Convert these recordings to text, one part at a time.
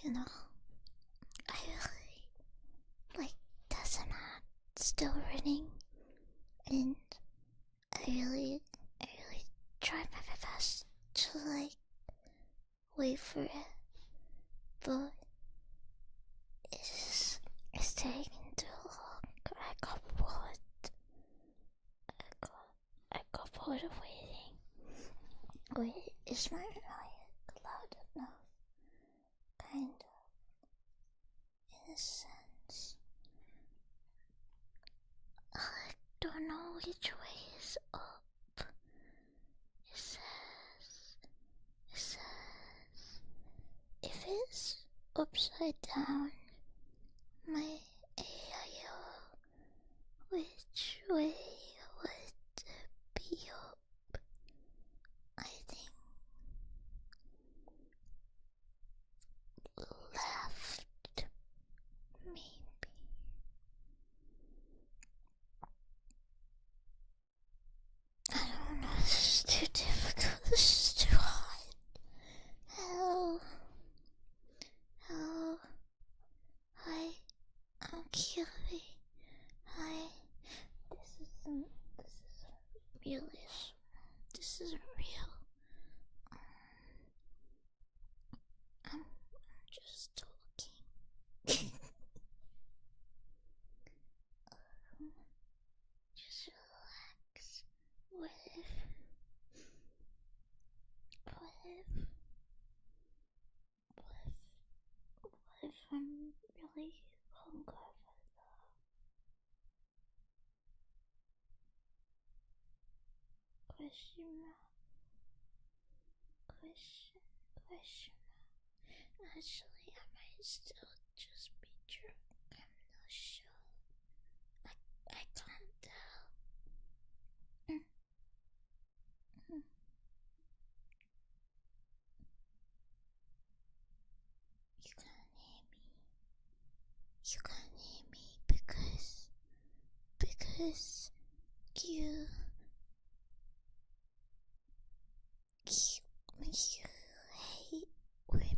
you know, I really like this and that still running, and I really try my best to like wait for it, but it's taking too long. I got bored of waiting. Wait, is my mic loud enough? Kind of, in a sense. I don't know which way is up. It says, if it's upside down, my AIO, which way would it be up? I think left, maybe. I don't know, this is too difficult, this is too hard. Hello. Hi, I'm Kirby. Hi. This isn't realish. This isn't real. I'm just talking. Just relax. What if I'm really hungry for the question mark? Question mark. Actually, I might still just be drunk. I'm not sure. I can't tell. You can't hear me. You can't hear me because you hate women.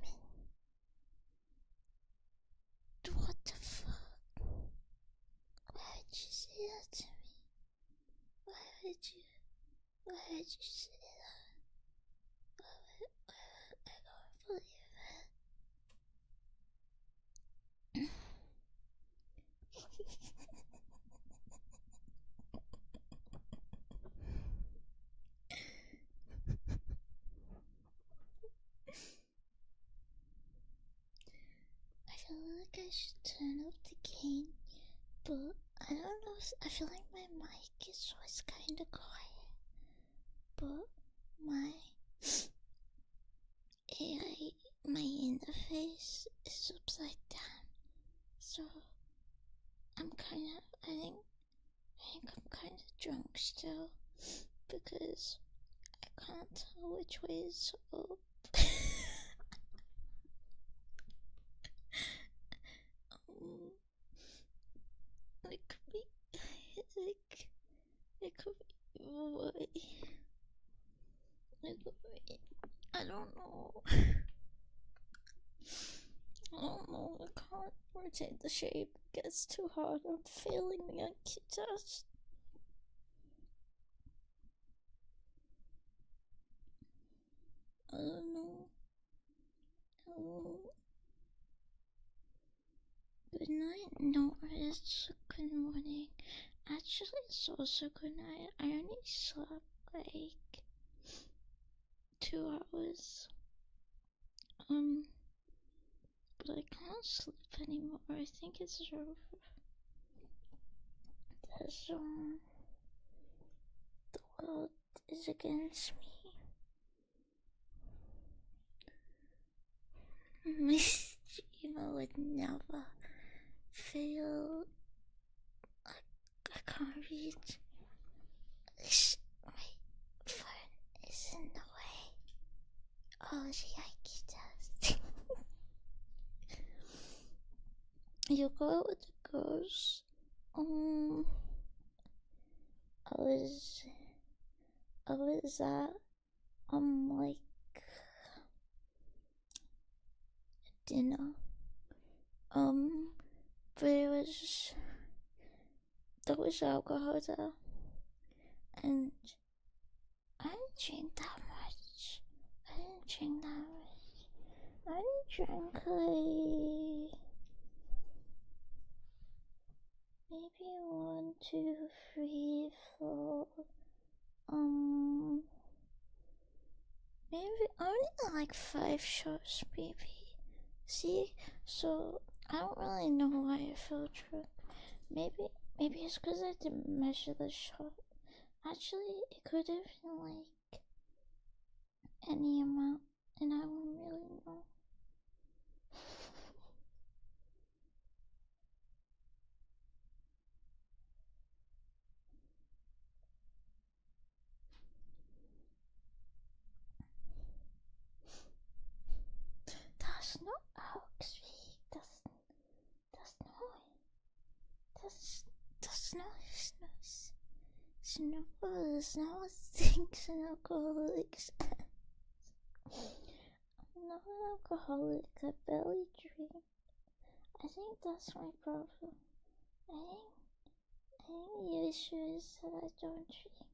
What the fuck? Why would you say that to me? Why would you say that? I don't believe it. I feel like I should turn up the gain, but I don't know. I feel like my mic is always kind of quiet, but my AI, my interface is upside down, so I think I'm kind of drunk still because I can't tell which way is up. It could be it could be way. It could be. I don't know. I can't rotate the shape. It gets too hard. I'm failing the IQ test. I don't know. Hello. Good night. No, it's good morning. Actually, it's also good night. I only slept like 2 hours. But I can't sleep anymore. I think it's over. The world is against me. Miss Gina would never fail. I can't read. My phone is in the way. Oh, the Yankee test. You go out with the girls. I was at like dinner Um, but there was alcohol though, and I didn't drink that much. I didn't drink that much. I didn't drink like maybe 1, 2, 3, 4. Maybe only like 5 shots, maybe. See, so I don't really know why I feel drunk. Maybe it's because I didn't measure the shot. Actually, it could have been like any amount, and I wouldn't really know. That's not how I speak. That's not. That's that's not. It's not. It's not what things an alcoholics. I'm not an alcoholic. I barely drink. I think that's my problem. I think the issue is that I don't drink.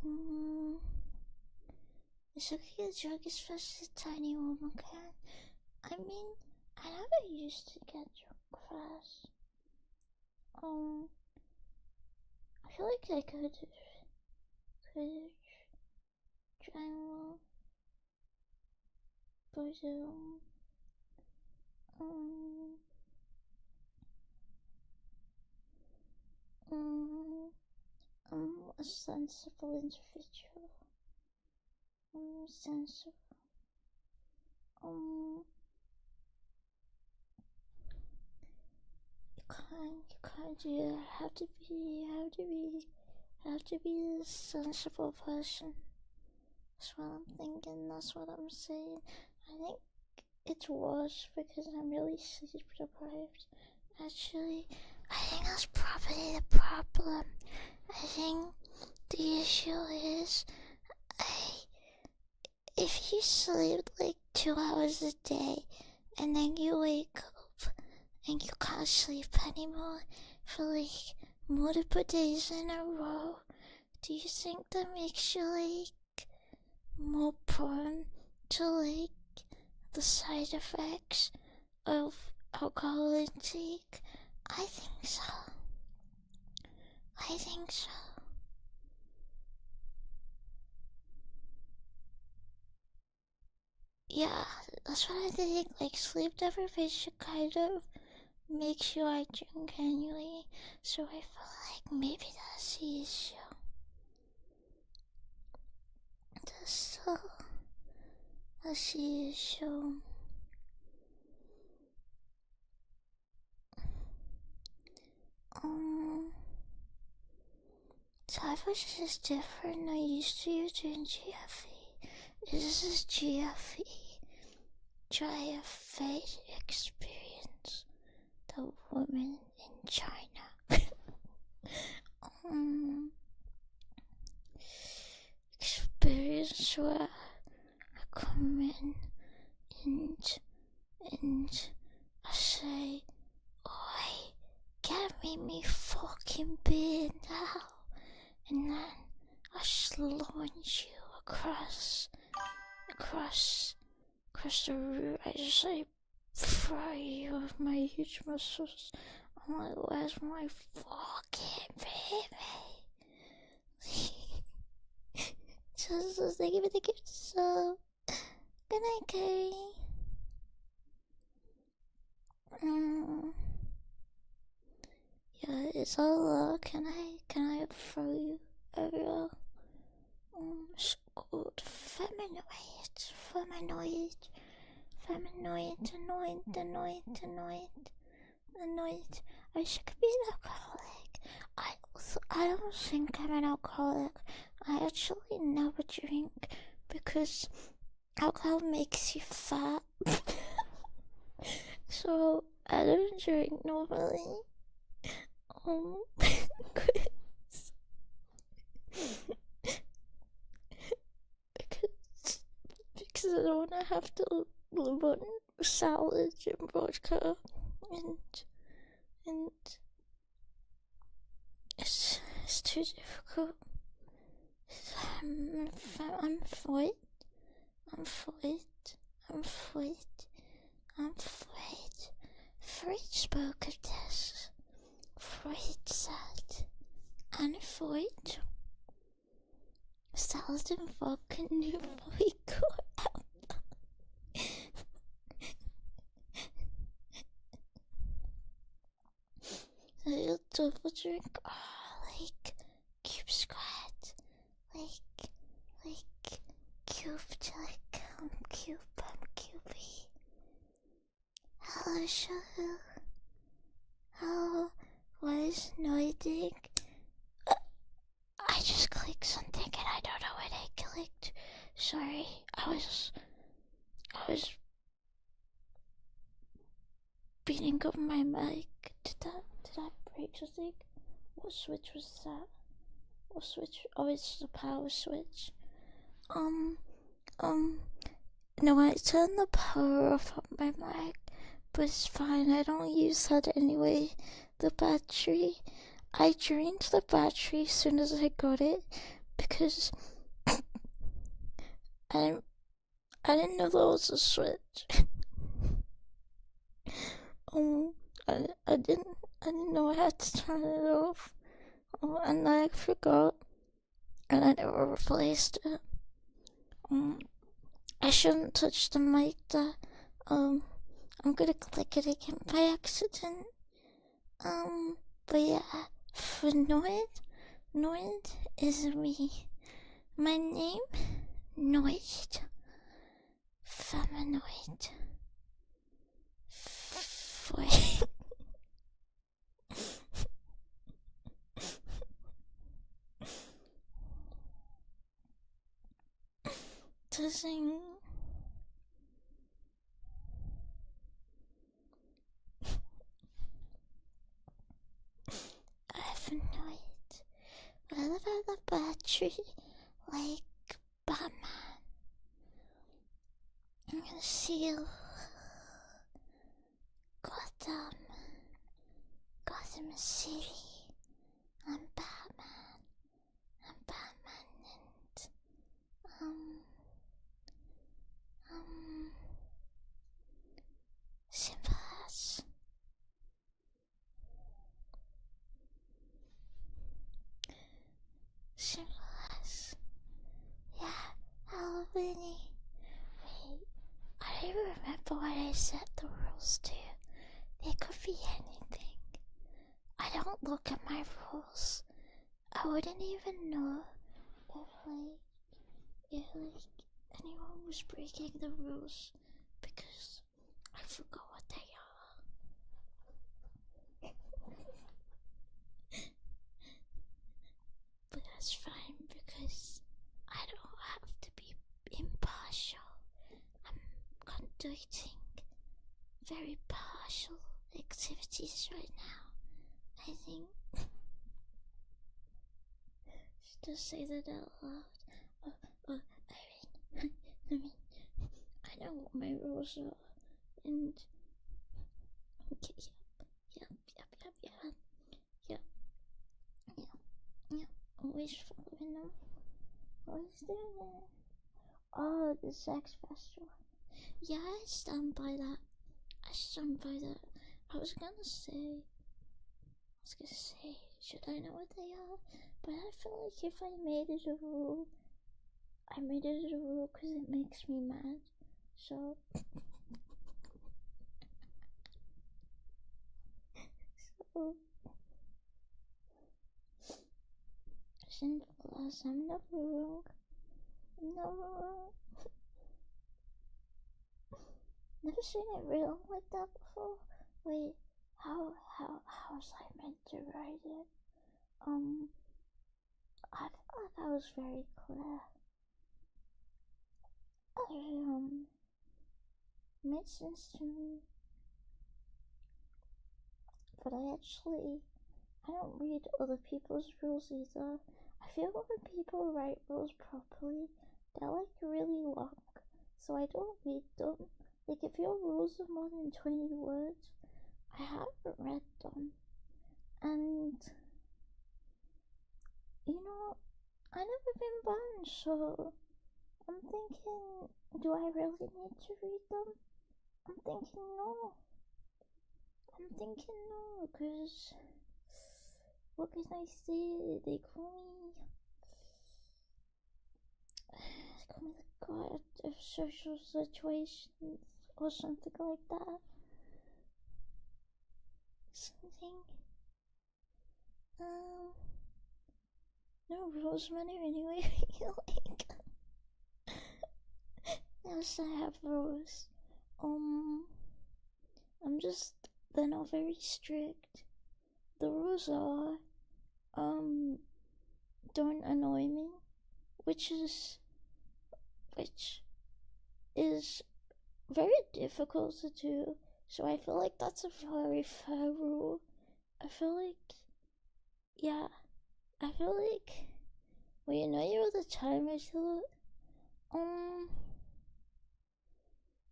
Mm, it's okay to drink, especially a tiny woman can. I mean, I never used to get drunk fast. I feel like I could have drank more, but um, um, I'm a sensible individual. I'm sensible. Um, you can't do that. Have to be a sensible person. That's what I'm thinking. That's what I'm saying. I think it's worse because I'm really sleep deprived. Actually, I think that's probably the problem. I think the issue is, if you sleep like 2 hours a day and then you wake up and you can't sleep anymore for like multiple days in a row, do you think that makes you like more prone to like the side effects of alcohol intake? I think so. I think so. Yeah, that's what I think. Like, sleep deprivation kind of makes you like drink anyway. So I feel like maybe that's the issue. So, that's the issue. Um, Cypress is different. I used to use GFE. This is GFE. Try a face experience. The woman in China. Experience where I come in and I say, "Oi, get me fucking beer now," and then I just launch you across the room. I just like fry you with my huge muscles. I'm like, where's my fucking baby? Just give it a gift. So good night, Kay. Yeah, it's all love. Can I throw you over? It's called annoyed. I should be an alcoholic. I don't think I'm an alcoholic. I actually never drink because alcohol makes you fat. So I don't drink normally. Um, because I don't want to have to live on salad and vodka, and and it's too difficult. I'm afraid. I'm afraid. I'm afraid. I'm afraid. Freud spoke of this. Freud said, and Freud, salad and vodka knew we got out. So you'll double drink, like cube squat, like cube to like cube, cubey. Hello, show. How was noiding? I just clicked something and I don't know what I clicked. Sorry, I was beating up my mic. Did I break something? What switch was that? What switch? Oh, it's the power switch. No, I turned the power off on my mic, but it's fine. I don't use that anyway. The battery. I drained the battery as soon as I got it because I didn't know there was a switch. I didn't know I had to turn it off. And I forgot, and I never replaced it. I shouldn't touch the mic. I'm gonna click it again by accident. But yeah, for Noid is me. My name, Noid. Feminoid. To sing. I have no idea. What about the battery? Like Batman. I'm gonna seal Gotham City. I'm Batman. And simple as. Yeah, Halloweeny. Wait, I don't remember what I set the rules to. They could be anything. I don't look at my rules. I wouldn't even know if anyone was breaking the rules because I forgot what they are. But that's fine because I don't have to be impartial. I'm conducting very partial activities right now. I think. Just say that out loud. I mean, I know what my rules are, and yeah, always following them, always doing that. Oh, the sex festival. Yeah, I stand by that. I was gonna say, should I know what they are? But I feel like if I made it a rule, because it makes me mad. So simple as I'm never wrong. Never seen it written like that before. Wait, how was I meant to write it? I felt like I was very clear. made sense to me, but I don't read other people's rules either. I feel when people write rules properly, they're like really long, so I don't read them. Like if your rules are more than 20 words, I haven't read them. And I never been banned, so I'm thinking, do I really need to read them? I'm thinking no. Because what can I say? They call me the god of social situations or something like that. Something. No rules matter anyway. Like, yes, I have rules. I'm just, they're not very strict. The rules are, don't annoy me, which is very difficult to do. So I feel like that's a very fair rule. I feel like, yeah, I feel like, well, you're the timer to it.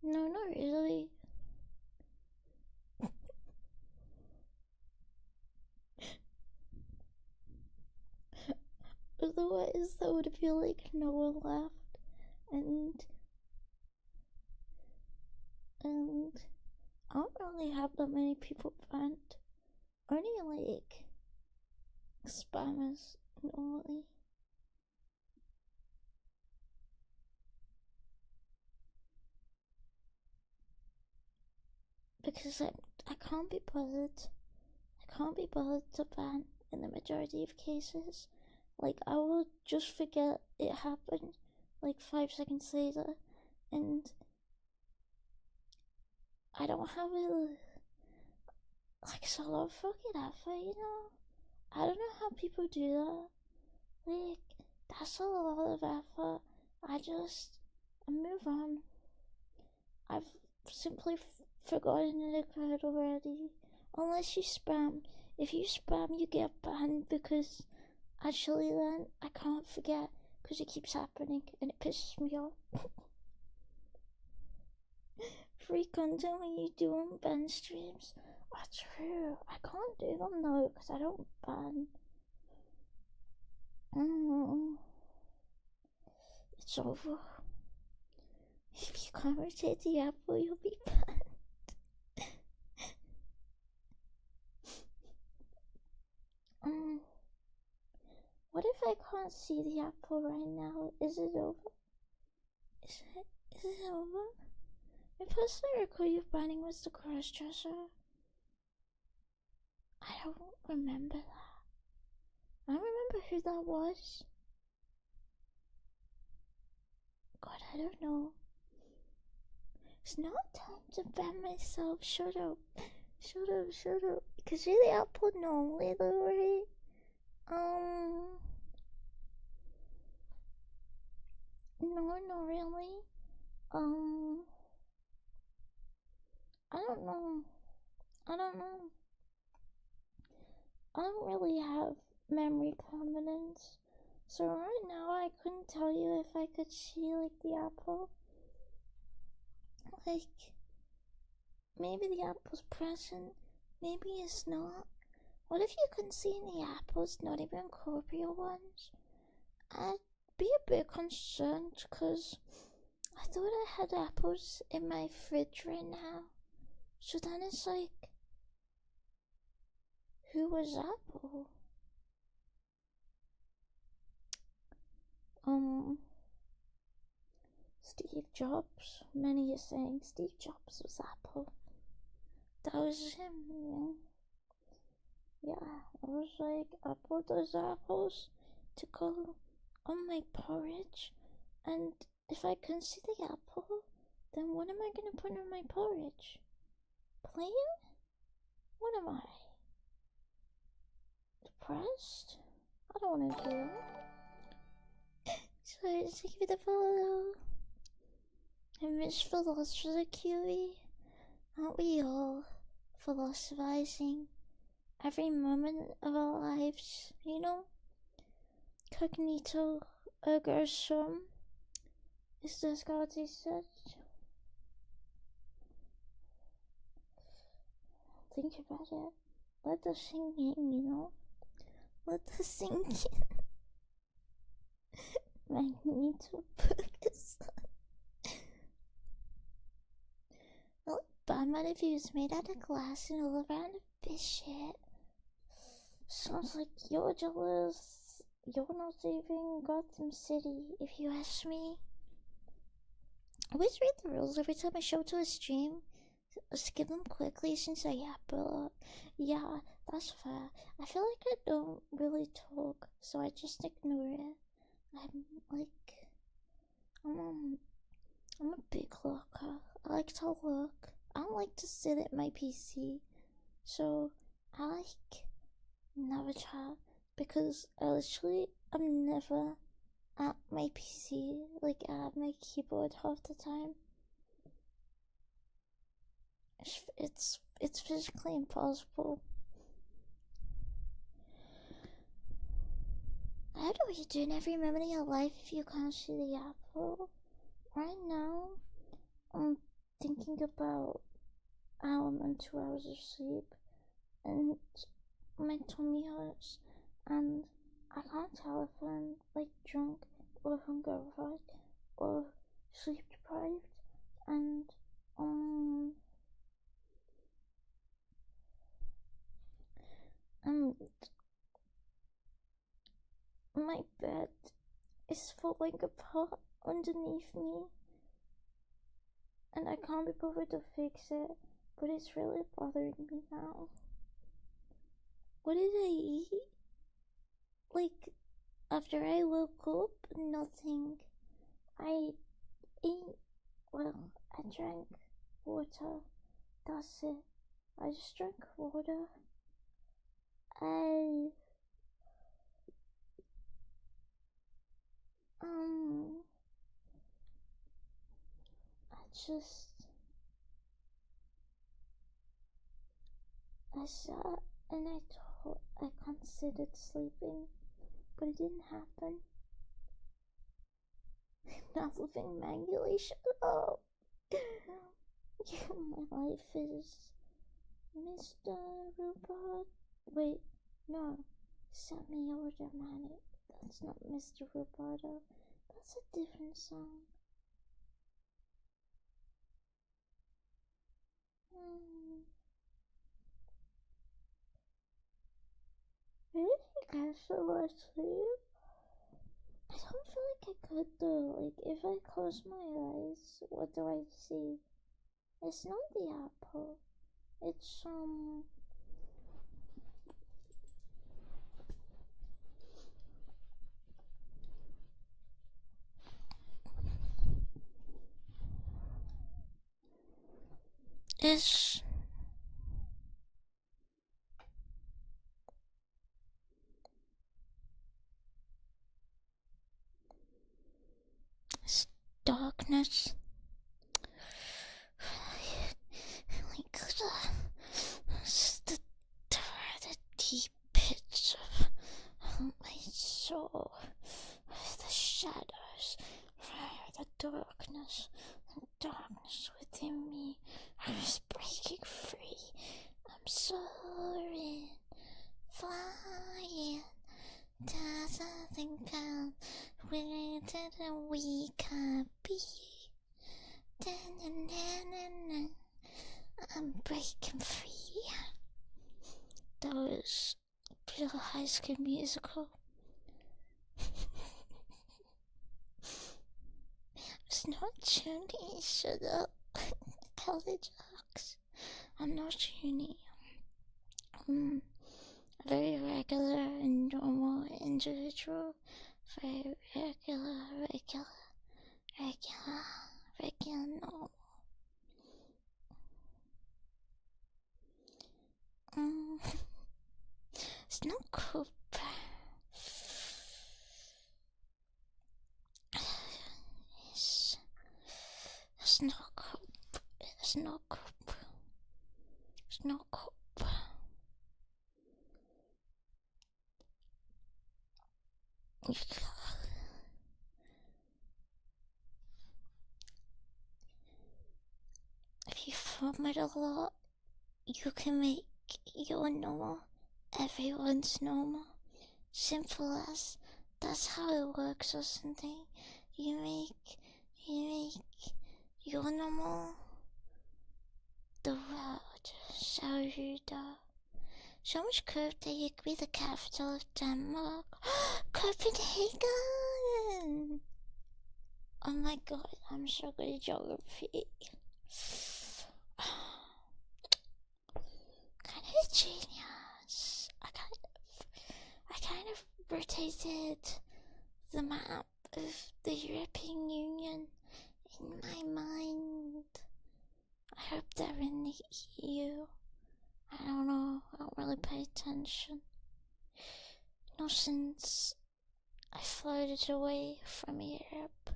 No, not really. Otherwise, that would feel like no one left, and I don't really have that many people banned. Only like spammers normally. Because I can't be bothered. I can't be bothered to ban in the majority of cases. Like, I will just forget it happened like 5 seconds later, and I don't have it. Like, it's a lot of fucking effort, I don't know how people do that. Like, that's a lot of effort. I move on. I've simply forgotten it occurred already. Unless you spam. If you spam, you get banned because actually then I can't forget because it keeps happening and it pisses me off. Free content when you do on ban streams. That's true. I can't do them though because I don't ban. It's over. If you can't rotate the apple, you'll be banned. What if I can't see the apple right now? Is it over? Is it over? My personal record of banning was the crossdresser. I don't remember that. I don't remember who that was. God, I don't know. It's not time to ban myself. Shut up. Because you're the apple normally though, right? No, not really. I don't know. I don't really have memory permanence. So right now I couldn't tell you if I could see like the apple. Like, maybe the apple's present, maybe it's not. What if you couldn't see any apples, not even corporeal ones? I'd be a bit concerned because I thought I had apples in my fridge right now. So then it's like, who was Apple? Steve Jobs. Many are saying Steve Jobs was Apple. That was him, yeah. I was like, I bought those apples to go on my porridge, and if I can see the apple, then what am I gonna put in my porridge? Plain? What am I? Depressed? I don't wanna do that. So just give it a follow. I miss philosophy. Aren't we all philosophizing every moment of our lives, you know? Cognito ergo sum is the Scottish said. Think about it. Let the sing in, you know? Let the sing in. Magneto Burgers. Well, Batman if he was made out of glass and all around a bit shit. Sounds like you're jealous. You're not saving Gotham City, if you ask me. I always read the rules every time I show to a stream. Skip them quickly since I yap a lot. Yeah, that's fair. I feel like I don't really talk, so I just ignore it. I'm a big looker. I like to look. I don't like to sit at my PC, so I like never chat because I'm never at my PC, like at my keyboard half the time. It's physically impossible. How do you do in every moment of your life if you can't see the apple? Right now, I'm thinking about how I'm on 2 hours of sleep, and my tummy hurts, and I can't tell if I'm like drunk or hungover or sleep deprived, and um my bed is falling apart underneath me, and I can't be bothered to fix it, but it's really bothering me now. What did I eat? Like, after I woke up, nothing. I ate, well, I drank water. That's it. I just drank water. I um I sat and I considered sleeping, but it didn't happen. Not living Mangulation. Oh, my life is Mr. Robot. Wait, no, semi-automatic. That's not Mr. Roboto. That's a different song. Really? I feel asleep? I don't feel like I could though. Like, if I close my eyes, what do I see? It's not the apple. It's, it's darkness. Like the deep pits of my soul, the shadows, the darkness within me. I was breaking free. I'm soaring, flying, dazzling down, where we can be. I'm breaking free. That was Real High School Musical. It's not Junie, shut up. College Hawks. I'm not Junie. I'm a very regular and normal individual. Very regular, normal. It's not cool. It's It's not cool. It's not cool. If you vomit a lot, you can make your normal everyone's normal. Simple as that's how it works or something. You make your normal the world. So much curve that you could be the capital of Denmark. Copenhagen! Oh my god, I'm so good at geography. Kind of genius. I kind of rotated the map of the European Union in my mind. I hope they're in the EU. I don't know, I don't really pay attention. No, since I floated away from Europe.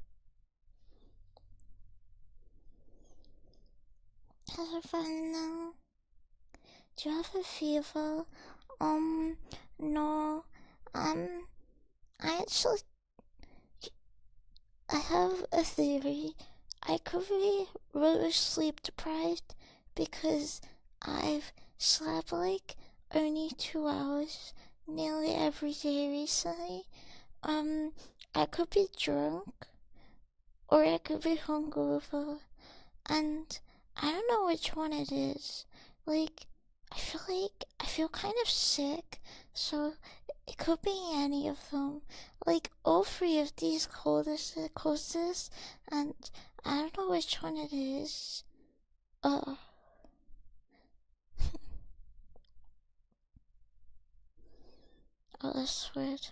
Have fun now. Do you have a fever? No. I have a theory. I could be really sleep deprived because I've slept like only 2 hours nearly every day recently. I could be drunk or I could be hungover, and I don't know which one it is. Like, I feel kind of sick, so it could be any of them. Like, all 3 of these closest, and I don't know which one it is. Oh, that's weird.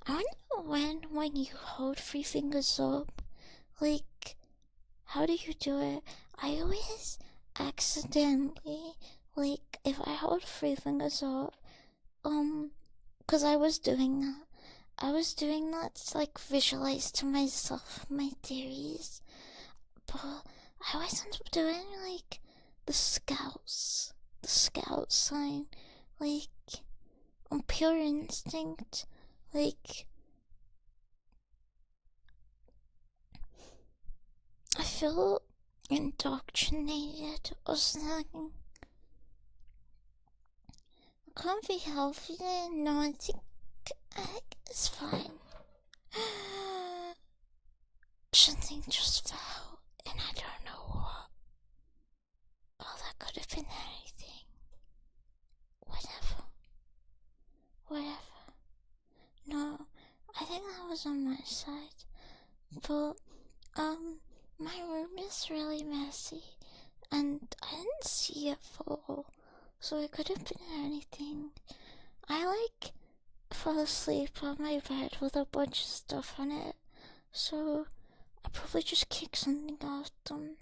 I don't know when you hold 3 fingers up, like, how do you do it? I always accidentally, like, if I hold 3 fingers up, cause I was doing that to, like, visualize to myself my theories, but I always end up doing, like, the scout sign, like, on pure instinct, like, I feel indoctrinated or something. I can't be healthy. No, I think it's fine. Something just fell, and I don't know what. Oh, that could have been anything. Whatever. No, I think that was on my side. But, my room is really messy, and I didn't see it fall, so it could have been anything. I, like, fell asleep on my bed with a bunch of stuff on it, so I probably just kicked something out them.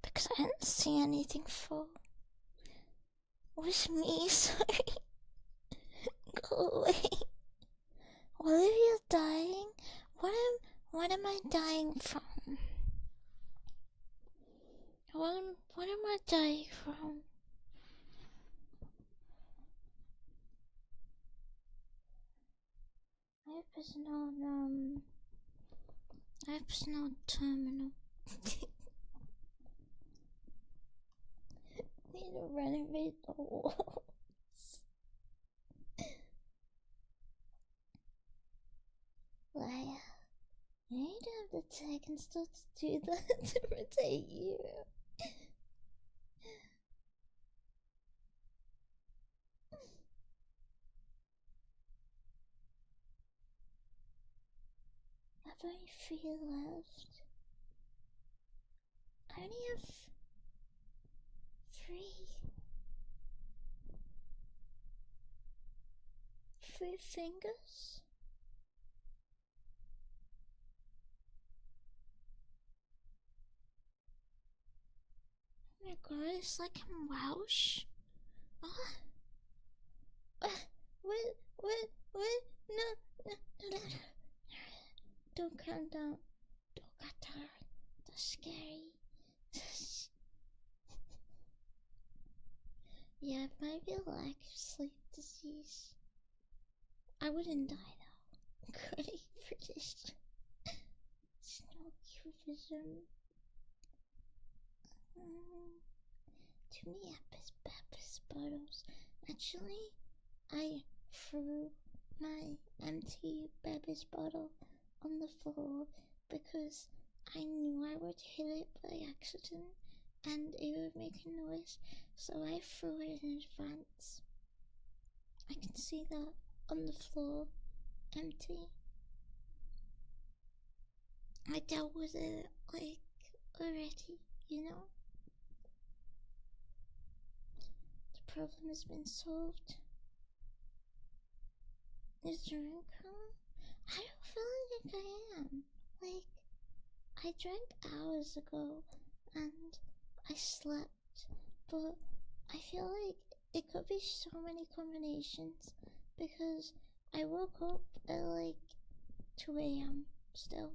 Because I didn't see anything fall. It was me, sorry. Go away. What if you're dying? What am I dying from? What am I dying from? I hope it's not terminal. Need to renovate the walls. Like, you need to have the tech and stuff to do that to rotate you. I've only 3 left. I only have 3 fingers. Oh my god, it's like I'm Welsh. Oh. What? No. Don't count down. Don't count down. scary. Yeah, it might be a lack of sleep disease. I wouldn't die though. Great prediction. Snow cubism. Too many Epic bottles. Actually, I threw my empty Bebis bottle on the floor because I knew I would hit it by accident and it would make a noise, so I threw it in advance. I can see that on the floor, empty. I dealt with it, like, already, you know? The problem has been solved. Is there income? I don't feel like I am. Like, I drank hours ago and I slept, but I feel like it could be so many combinations because I woke up at like 2 a.m. still.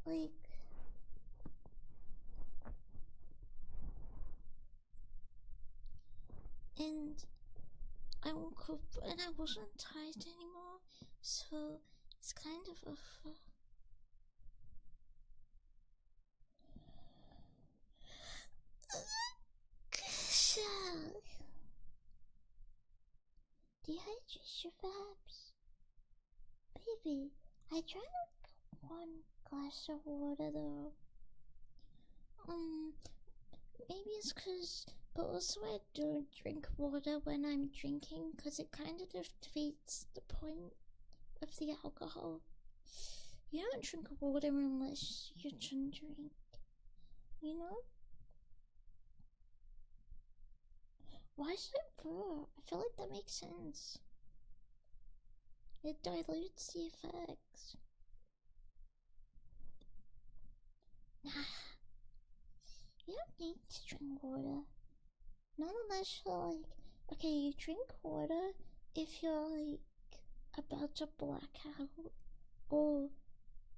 Like, and I woke up and I wasn't tired anymore, so it's kind of a. Dehydration perhaps? Baby, I drank 1 glass of water though. Maybe it's cause, but also I don't drink water when I'm drinking cause it kind of defeats the point of the alcohol. You don't drink water unless you're trying to drink, you know? Why is it blue? I feel like that makes sense. It dilutes the effects. Nah, you don't need to drink water. Not unless you're like, okay, you drink water if you're like about to black out or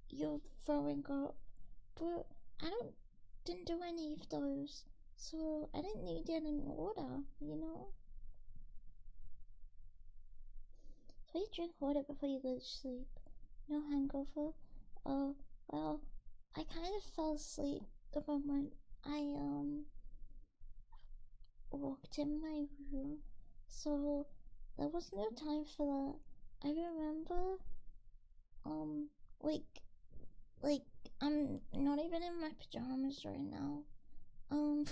you're throwing up, but I didn't do any of those, so I didn't need any water, you know? So you drink water before you go to sleep. No hangover. Oh, well, I kind of fell asleep the moment I walked in my room, so there was no time for that. I remember, um, like, like I'm not even in my pajamas right now. Um,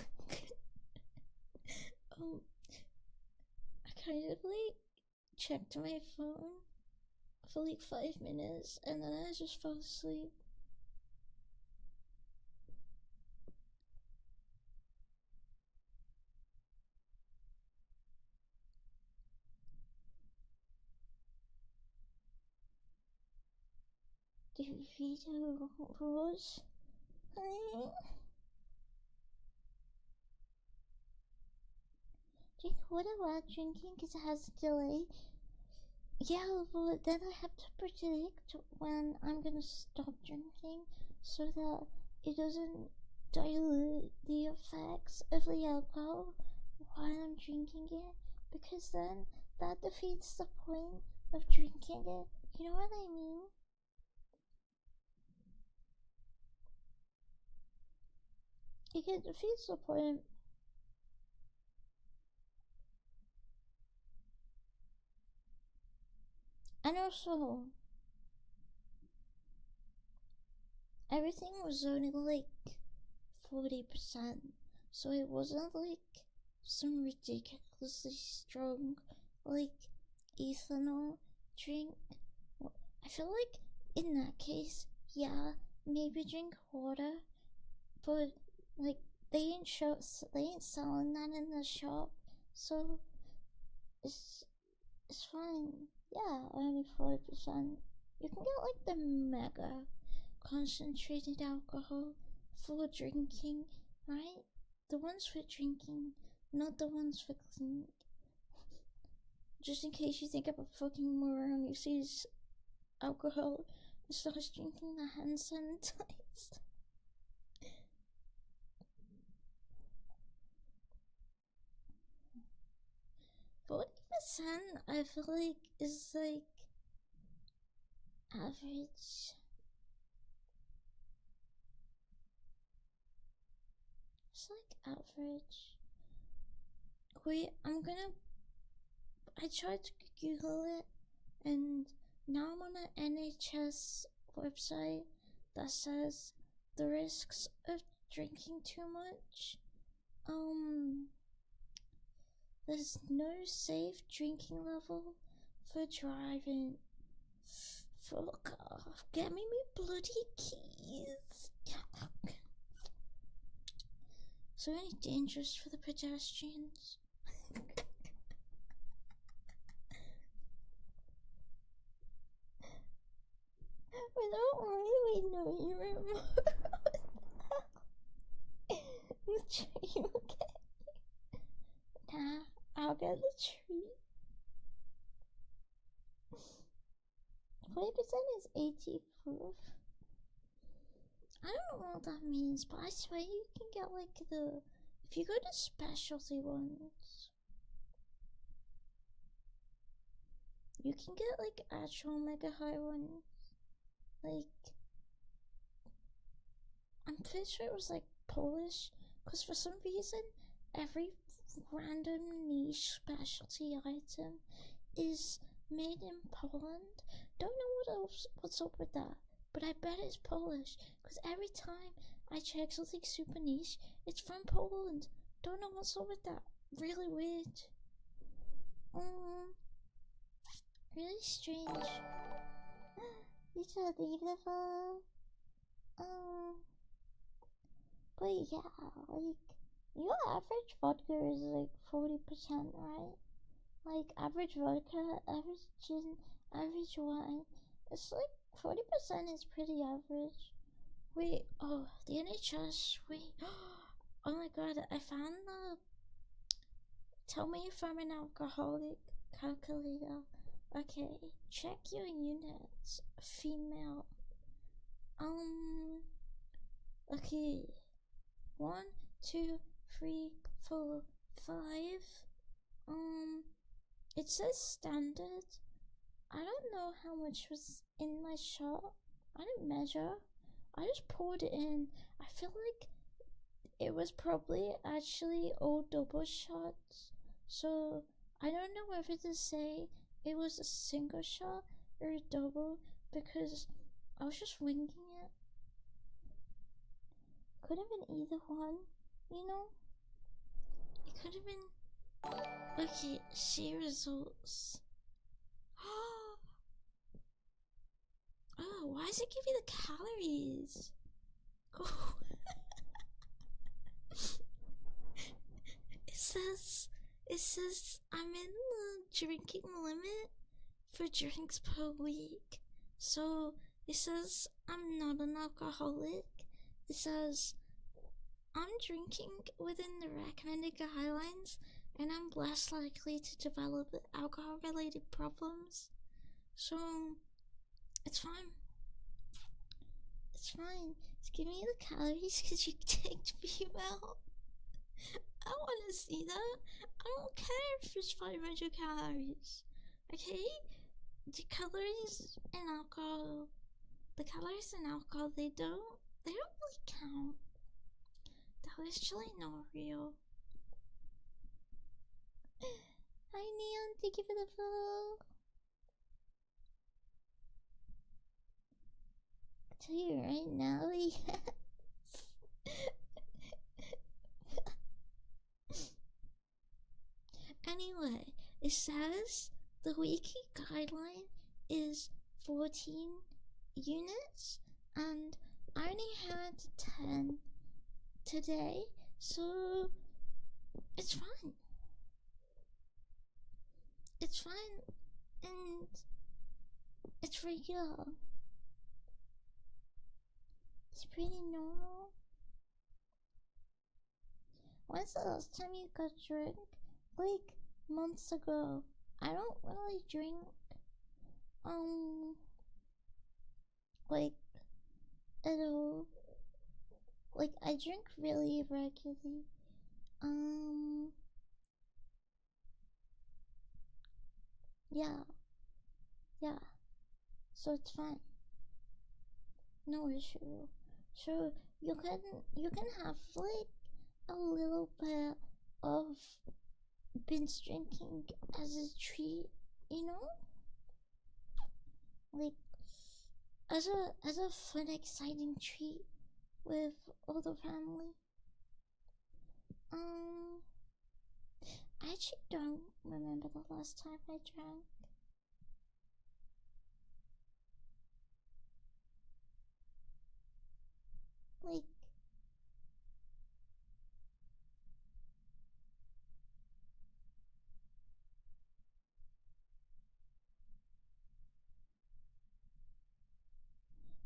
I kind of like checked my phone for like 5 minutes and then I just fell asleep. Do you read the rules? Drink water while drinking because it has a delay. Yeah, but then I have to predict when I'm gonna stop drinking so that it doesn't dilute the effects of the alcohol while I'm drinking it, because then that defeats the point of drinking it. You know what I mean? It defeats the point. And also, everything was only like 40%, so it wasn't like some ridiculously strong, like, ethanol drink. I feel like in that case, yeah, maybe drink water, but like they ain't selling that in the shop, so it's fine. Yeah, only 40%. You can get like the mega concentrated alcohol for drinking, right? The ones for drinking, not the ones for cleaning. Just in case you think I'm a fucking moron, you see this alcohol starts drinking the hand sanitizer. 40% I feel like is like average. It's like average. Wait, I tried to Google it, and now I'm on an NHS website that says the risks of drinking too much. There's no safe drinking level for driving. Fuck off. Get me my bloody keys. So only dangerous for the pedestrians. We don't really know you anymore. You okay? Nah, I'll get the treat. 40% is 80 proof. I don't know what that means, but I swear you can get like if you go to specialty ones, you can get like actual mega high ones. Like, I'm pretty sure it was like Polish, because for some reason, every random niche specialty item is made in Poland. Don't know what's up with that, but I bet it's Polish, because every time I check something super niche, it's from Poland. Don't know what's up with that. Really weird. Really strange. You're so beautiful. But yeah, like, your average vodka is like 40%, right? Like, average vodka, average gin, average wine. It's like 40% is pretty average. Wait, oh, the NHS, wait. Oh my god, I found the tell me if I'm an alcoholic calculator. Okay, check your units. Female. Okay. 1, 2, 3, 4, 5. It says standard. I don't know how much was in my shot. I didn't measure. I just poured it in. I feel like it was probably actually all double shots. So I don't know whether to say it was a single shot or a double, because I was just winging it. Could have been either one, you know? It could have been. Okay, see results. Oh, why does it give you the calories? It says I'm in the drinking limit for drinks per week. So it says I'm not an alcoholic. It says I'm drinking within the recommended guidelines, and I'm less likely to develop alcohol-related problems. So it's fine. It's fine. Just give me the calories because you tanked me well. I want to see that. I don't care if it's 500 calories. Okay? The calories in alcohol, they don't really count. They're actually not real. Hi Neon, thank you for the follow. I'll tell you right now, yes. Anyway, it says the weekly guideline is 14 units, and I only had 10 today, so it's fine. It's fine, and it's regular. It's pretty normal. When's the last time you got drunk? Like, months ago. I don't really drink. like it'll like I drink really regularly. Um, yeah, yeah. So it's fine. No issue. So you can you can have like a little bit of binge drinking as a treat, you know, like as a fun, exciting treat with all the family. Um, I actually don't remember the last time I drank. Like,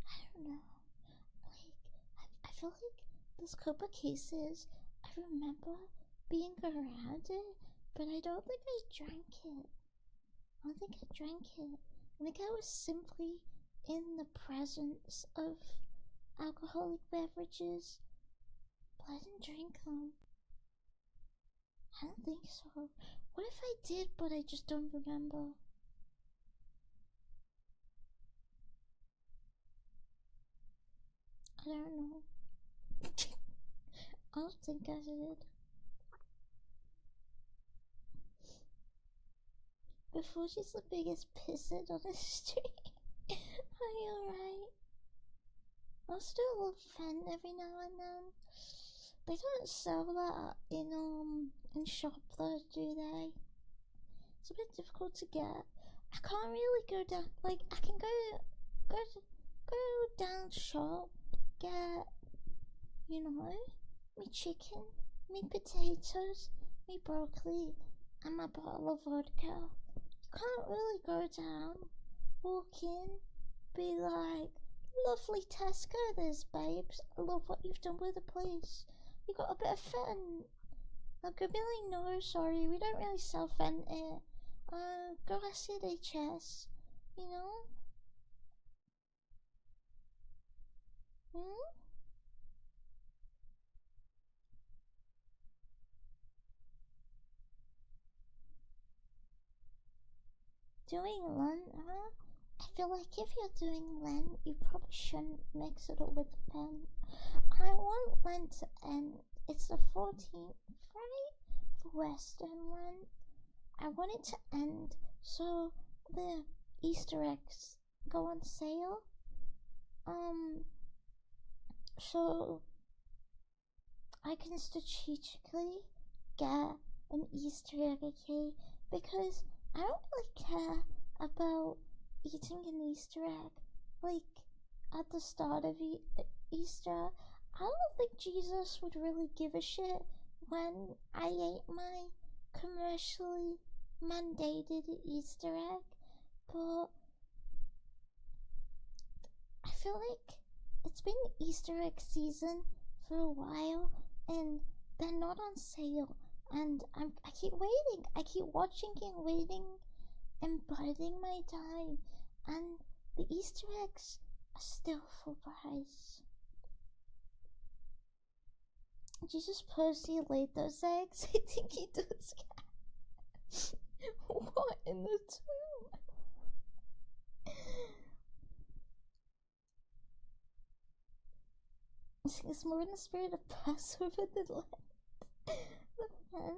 I don't know. Like, I feel like this couple cases, I remember being around it, but I don't think I drank it. I don't think I drank it. I think I was simply in the presence of alcoholic beverages, but I didn't drink them. I don't think so. What if I did, but I just don't remember? I don't know. I don't think I did. Before she's the biggest pissant on the street. Are you alright? I'll still love Fen every now and then. They don't sell that in shop though, do they? It's a bit difficult to get. I can't really go down. Like I can go go down shop, get me chicken, me potatoes, me broccoli, and my bottle of vodka. You can't really go down, walk in, be like, lovely Tesco, there's babes. I love what you've done with the place. You got a bit of fun. They'll go be like, no, sorry, we don't really sell Fent here. Go ask your HS, you know? Hmm? Doing Lent, huh? I feel like if you're doing Lent, you probably shouldn't mix it up with Fent. I want Lent to end. It's the 14th, right? For Western Lent. I want it to end so the Easter eggs go on sale. Um, so I can strategically get an Easter egg, okay? Because I don't really care about eating an Easter egg like at the start of Easter. I don't think Jesus would really give a shit when I ate my commercially mandated Easter egg, but I feel like it's been Easter egg season for a while and they're not on sale. And I keep waiting. I keep watching and waiting and biding my time. And the Easter eggs are still full price. Jesus personally laid those eggs. I think he does. What in the tomb? It's more in the spirit of Passover than Lent. The pen.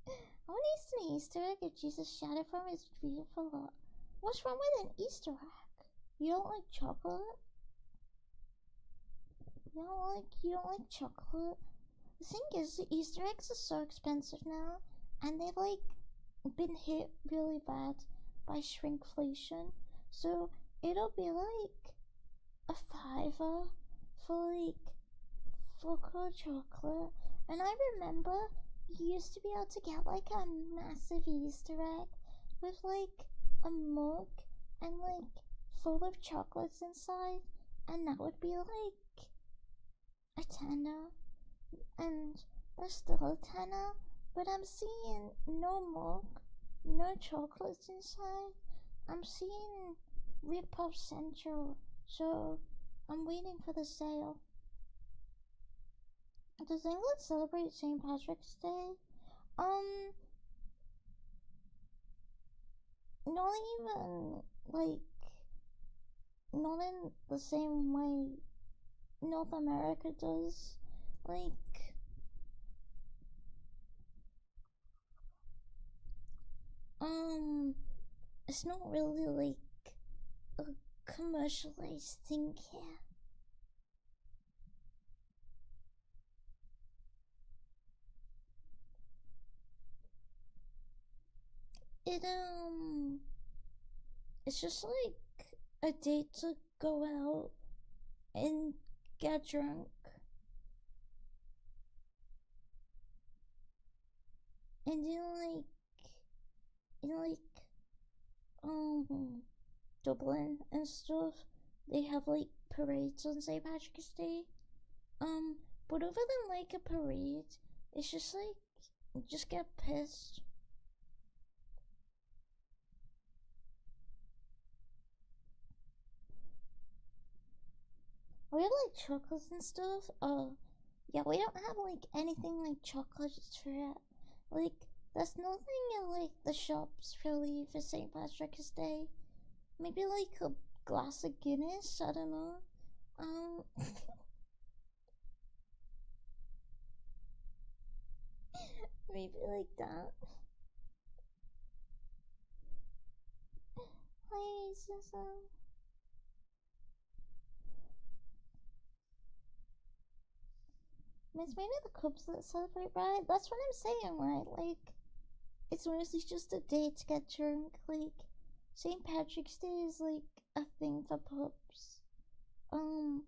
I want to eat an Easter egg if Jesus shouted from his beautiful. What's wrong with an Easter egg? You don't like chocolate? You don't like chocolate? The thing is, the Easter eggs are so expensive now, and they've like been hit really bad by shrinkflation. So it'll be like a fiver for like full chocolate. And I remember you used to be able to get like a massive Easter egg with like a mug and like full of chocolates inside, and that would be like a tenner, and there's still a tenner, but I'm seeing no mug, no chocolates inside. I'm seeing Rip Off Central So I'm waiting for the sale. Does England celebrate St. Patrick's Day? Um, not even like not in the same way North America does. Like, um, it's not really like a commercialized thing here. It it's just like a date to go out and get drunk and like um Dublin and stuff. They have like parades on St. Patrick's Day. Um, but other than like a parade, it's just like just get pissed. We have like chocolates and stuff. Yeah, we don't have like anything like chocolates for it. Like, there's nothing in like the shops really for St. Patrick's Day. Maybe like a glass of Guinness. I don't know. Um, maybe like that. Hi, Susan. It's mainly the Cubs that celebrate, right? That's what I'm saying, right? Like, it's mostly just a day to get drunk. Like, St. Patrick's Day is like a thing for pubs. Um,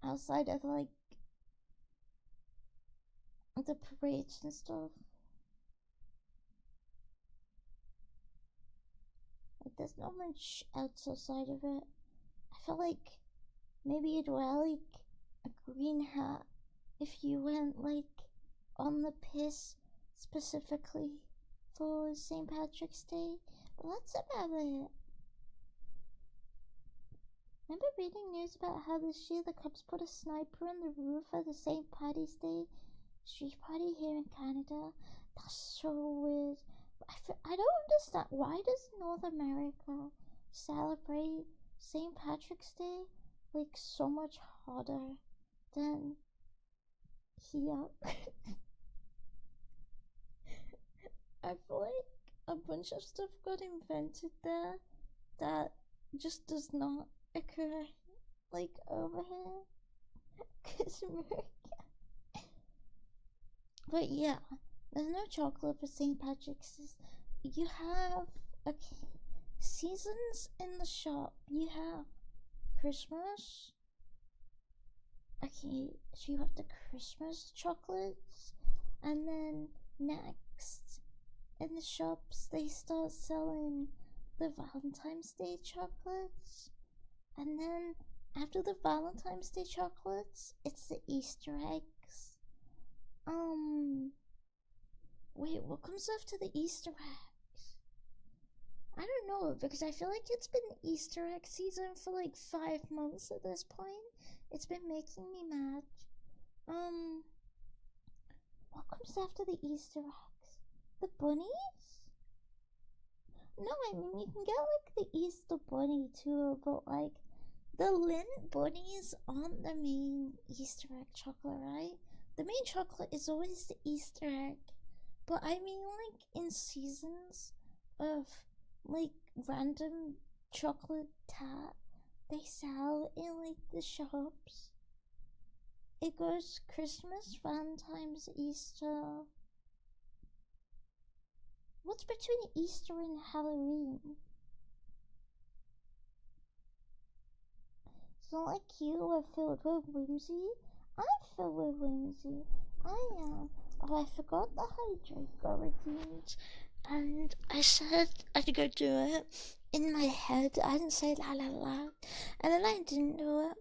outside of like the parades and stuff. Like, there's not much else outside of it. I feel like maybe you'd wear like a green hat if you went like on the piss specifically for St. Patrick's Day. But that's about it. Remember reading news about how this year the Cubs put a sniper on the roof of the St. Patty's Day street party here in Canada? That's so weird. I don't understand. Why does North America celebrate St. Patrick's Day like so much harder than here? I feel like a bunch of stuff got invented there that just does not occur like over here. Cause but yeah, there's no chocolate for St. Patrick's. You have okay seasons in the shop. You have Christmas. Okay, so you have the Christmas chocolates, and then next in the shops they start selling the Valentine's Day chocolates, and then after the Valentine's Day chocolates, it's the Easter eggs. Um, wait, what comes after the Easter eggs? I don't know because I feel like it's been Easter egg season for like 5 months at this point. It's been making me mad. Um, what comes after the Easter eggs? The bunnies? No, I mean you can get like the Easter bunny too, but like the Lindt bunnies aren't the main Easter egg chocolate, right? The main chocolate is always the Easter egg. But I mean like in seasons of like random chocolate tat they sell in like the shops. It goes Christmas, Valentine's, Easter. What's between Easter and Halloween? It's not like you are filled with whimsy. I'm filled with whimsy. I am. Oh, I forgot the hydrate routines. And I said I'd go do it in my head. I didn't say la la la. And then I didn't do it.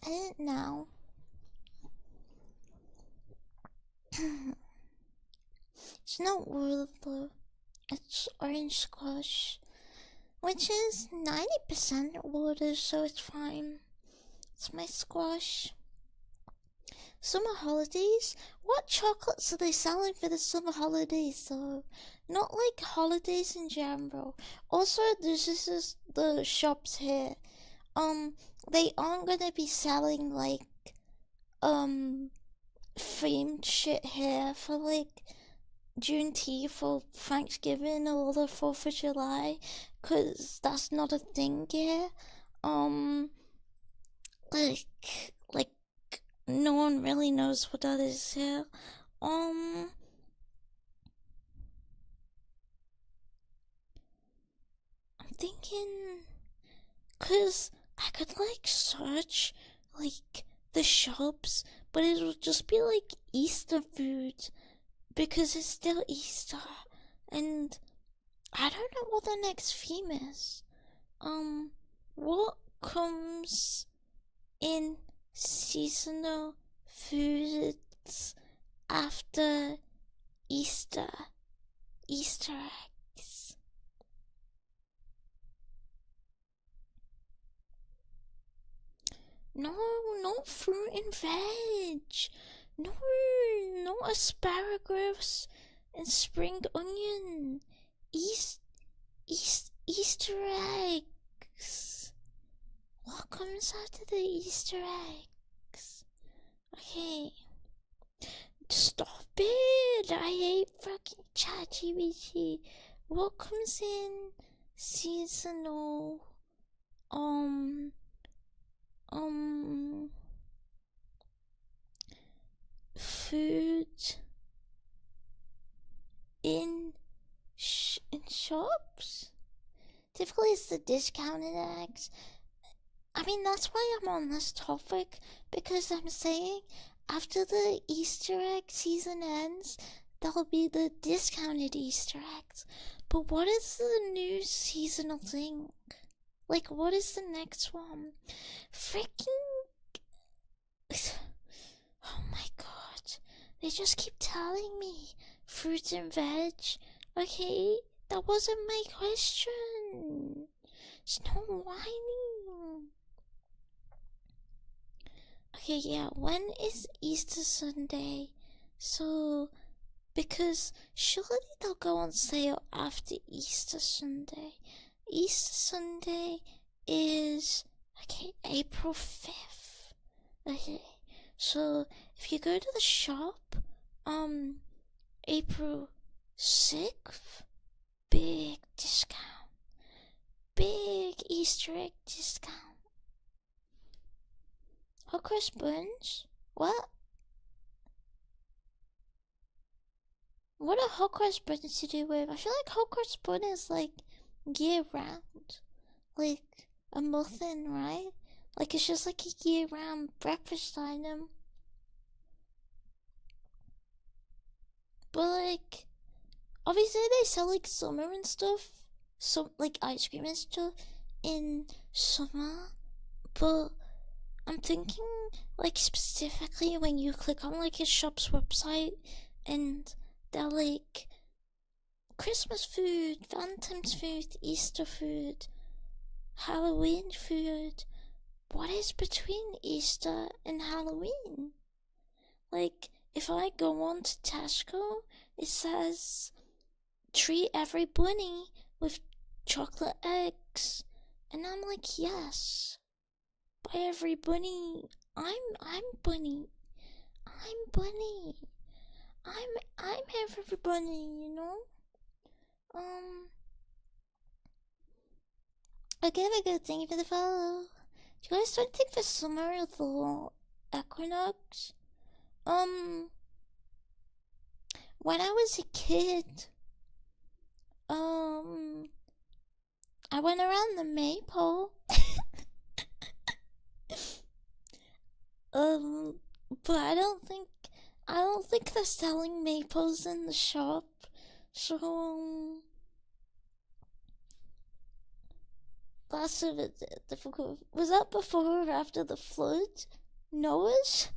I didn't know. It's not water though. It's orange squash, which is 90% water, so it's fine. It's my squash. Summer holidays? What chocolates are they selling for the summer holidays though? Not like holidays in general. Also, this is the shops here. They aren't gonna be selling like um themed shit here for like Juneteenth or Thanksgiving or the 4th of July, cause that's not a thing here. Um, like no one really knows what that is here. I'm thinking, cause I could like search like the shops, but it would just be like Easter food because it's still Easter, and I don't know what the next theme is. What comes in seasonal foods after Easter? Easter eggs. No, not fruit and veg. No, not asparagus and spring onion. Easter eggs. What comes after the Easter eggs? Okay. Stop it! I hate fucking ChatGPT. What comes in seasonal um food in in shops? Typically it's the discounted eggs. I mean, that's why I'm on this topic, because I'm saying after the Easter egg season ends, there'll be the discounted Easter eggs. But what is the new seasonal thing? Like, what is the next one? Freaking. Oh my god. They just keep telling me fruits and veg. Okay, that wasn't my question. It's not whining. Okay, yeah, when is Easter Sunday? So, because surely they'll go on sale after Easter Sunday. Easter Sunday is, okay, April 5th. Okay, so if you go to the shop, April 6th, big discount. Big Easter egg discount. Hot cross buns? What? What are hot cross buns to do with? I feel like hot cross bun is like year round. Like a muffin, right? Like it's just like a year round breakfast item. But like, obviously they sell like summer and stuff. So like ice cream and stuff in summer. But I'm thinking like specifically when you click on like a shop's website and they're like Christmas food, Valentine's food, Easter food, Halloween food. What is between Easter and Halloween? Like, if I go on to Tesco, it says treat every bunny with chocolate eggs. And I'm like, yes. By every bunny. I'm bunny. I'm bunny. I'm every bunny, you know? Okay, have a good thing for the follow. Do you guys don't think the summer of the equinox? When I was a kid, I went around the maypole. But I don't think they're selling maples in the shop. So, that's a bit difficult. Was that before or after the flood? Noah's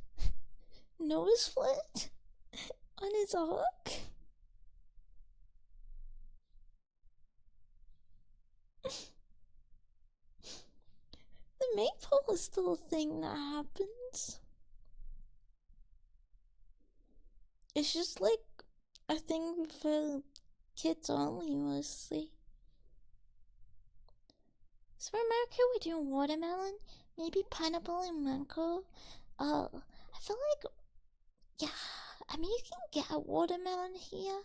flood? On his ark? Maypole is still a thing that happens. It's just like a thing for kids only, mostly. So for America, we're doing watermelon, maybe pineapple and mango. I feel like, yeah, I mean, you can get a watermelon here,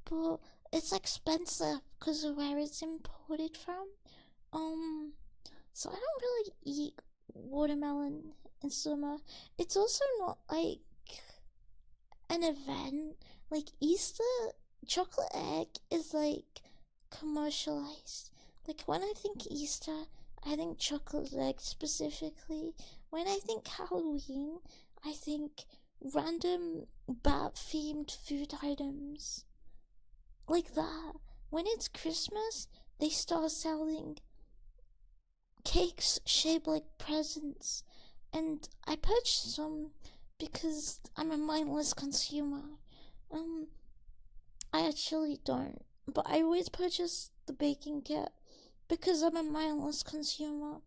but it's expensive because of where it's imported from. Um, so I don't really eat watermelon in summer. It's also not like an event. Like Easter chocolate egg is like commercialized. Like when I think Easter, I think chocolate egg specifically. When I think Halloween, I think random bat themed food items like that. When it's Christmas, they start selling cakes shaped like presents, and I purchased some because I'm a mindless consumer. Um, I actually don't, but I always purchase the baking kit because I'm a mindless consumer,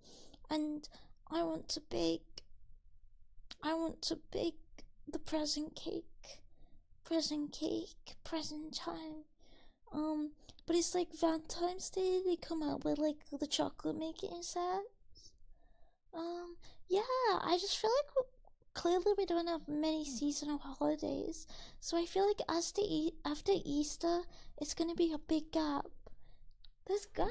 and I want to bake. I want to bake the present time. Um, but it's like Valentine's Day. They come out with like the chocolate making set. Um, yeah, I just feel like clearly we don't have many seasonal holidays, so I feel like after Easter, it's gonna be a big gap. This guy,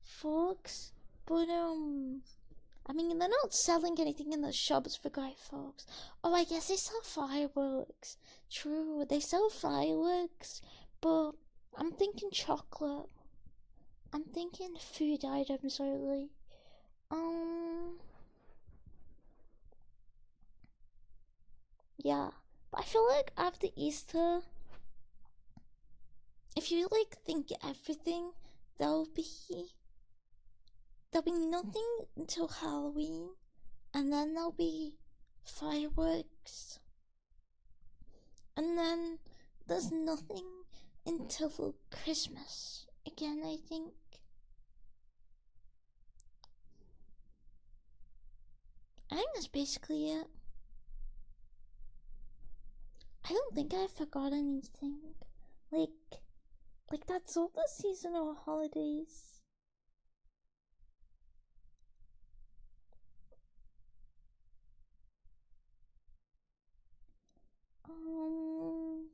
folks, but I mean they're not selling anything in the shops for Guy Fawkes. Oh, I guess they sell fireworks. True, they sell fireworks, but I'm thinking chocolate. I'm thinking food items only. Um. Yeah, but I feel like after Easter, if you like think everything, there'll be there'll be nothing until Halloween, and then there'll be fireworks, and then there's nothing until Christmas again. I think that's basically it. I don't think I forgot anything. Like, like that's all the seasonal holidays. Um,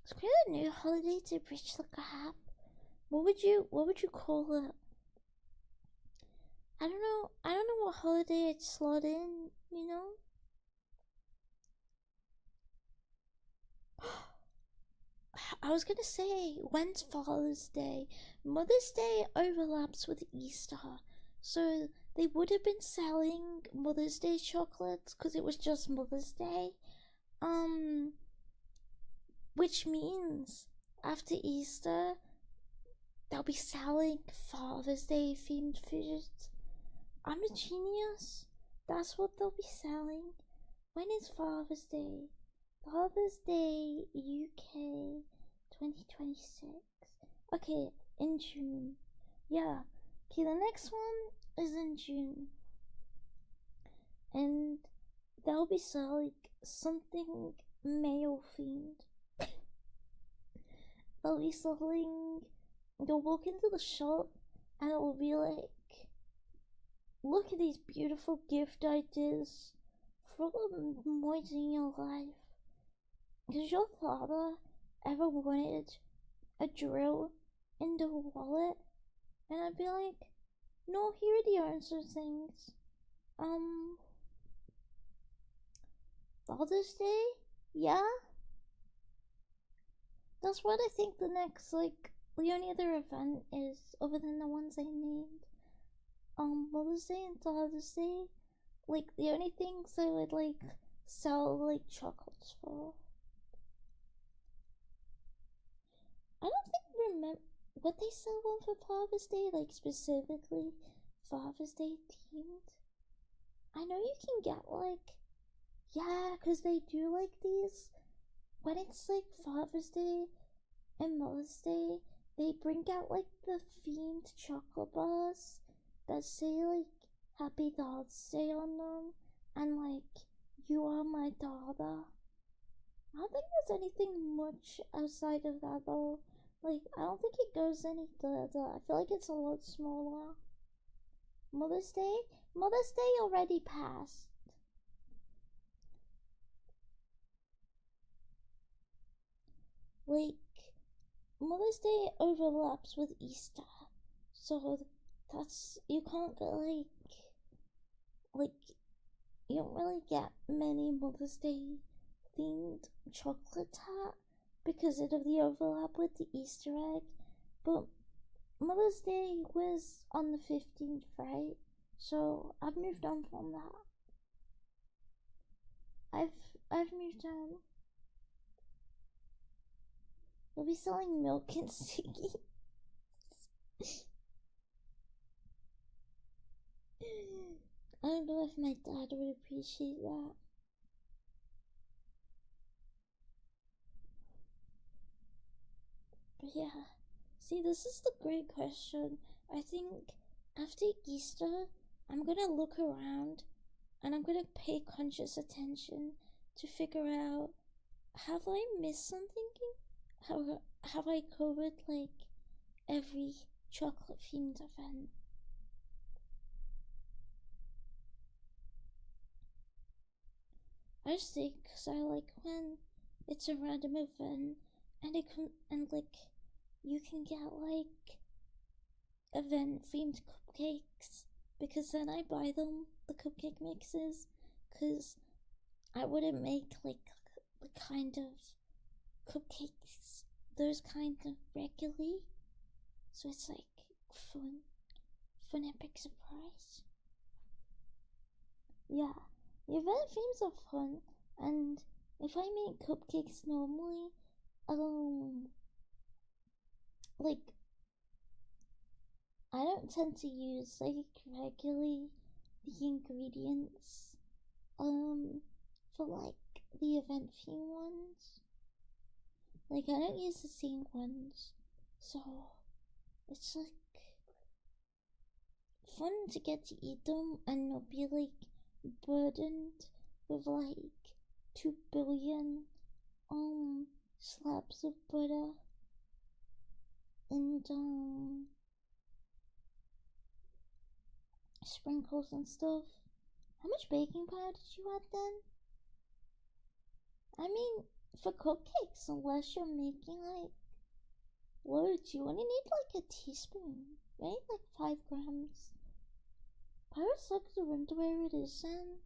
let's create a new holiday to bridge the gap. What would you call it? I don't know what holiday I'd slot in, you know? I was gonna say, when's Father's Day? Mother's Day overlaps with Easter, so they would have been selling Mother's Day chocolates because it was just Mother's Day. Um, which means after Easter, they'll be selling Father's Day themed foods. I'm a genius. That's what they'll be selling. When is Father's Day? Father's Day UK 2026. Okay, in June. Yeah. Okay, the next one is in June. And they'll be selling something male themed. They'll be selling. You'll walk into the shop and it'll be like, look at these beautiful gift ideas for the boys in your life. Does your father ever wanted a drill in the wallet? And I'd be like, no, here are the answer things. Father's Day? Yeah? That's what I think the next, like, the only other event is, other than the ones I named. Mother's Day and Father's Day. Like, the only things I would, like, sell, like, chocolates for. I don't think remember what they sell one for Father's Day, like specifically Father's Day themed. I know you can get like, yeah, cause they do like these when it's like Father's Day and Mother's Day. they bring out like the themed chocolate bars that say like Happy Father's Day on them, and like you are my daughter. I don't think there's anything much outside of that though. Like, I don't think it goes any further. I feel like it's a lot smaller. Mother's Day? Mother's Day already passed. Like, Mother's Day overlaps with Easter. So that's, you can't get like, you don't really get many Mother's Day themed chocolate tart because of the overlap with the Easter egg. But Mother's Day was on the 15th, right? So I've moved on from that. I've moved on. We'll be selling milk and sticky. I don't know if my dad would appreciate that. But yeah, see, this is the great question. I think after Easter, I'm gonna look around and I'm gonna pay conscious attention to figure out, have I missed something? Have I covered like every chocolate themed event? I just think because I like when it's a random event and it can, and like you can get like event themed cupcakes, because then I buy them, the cupcake mixes, because I wouldn't make like the kind of cupcakes, those kind of regularly. So it's like fun epic surprise. Yeah, the event themes are fun, and if I make cupcakes normally, like I don't tend to use like regularly the ingredients for like the event theme ones. Like I don't use the same ones, so it's like fun to get to eat them and not be like burdened with like 2 billion slabs of butter and sprinkles and stuff. How much baking powder did you add then? I mean, for cupcakes, unless you're making like loads, you only need like a teaspoon, right? Like 5 grams. Pirates look the room to where it is, and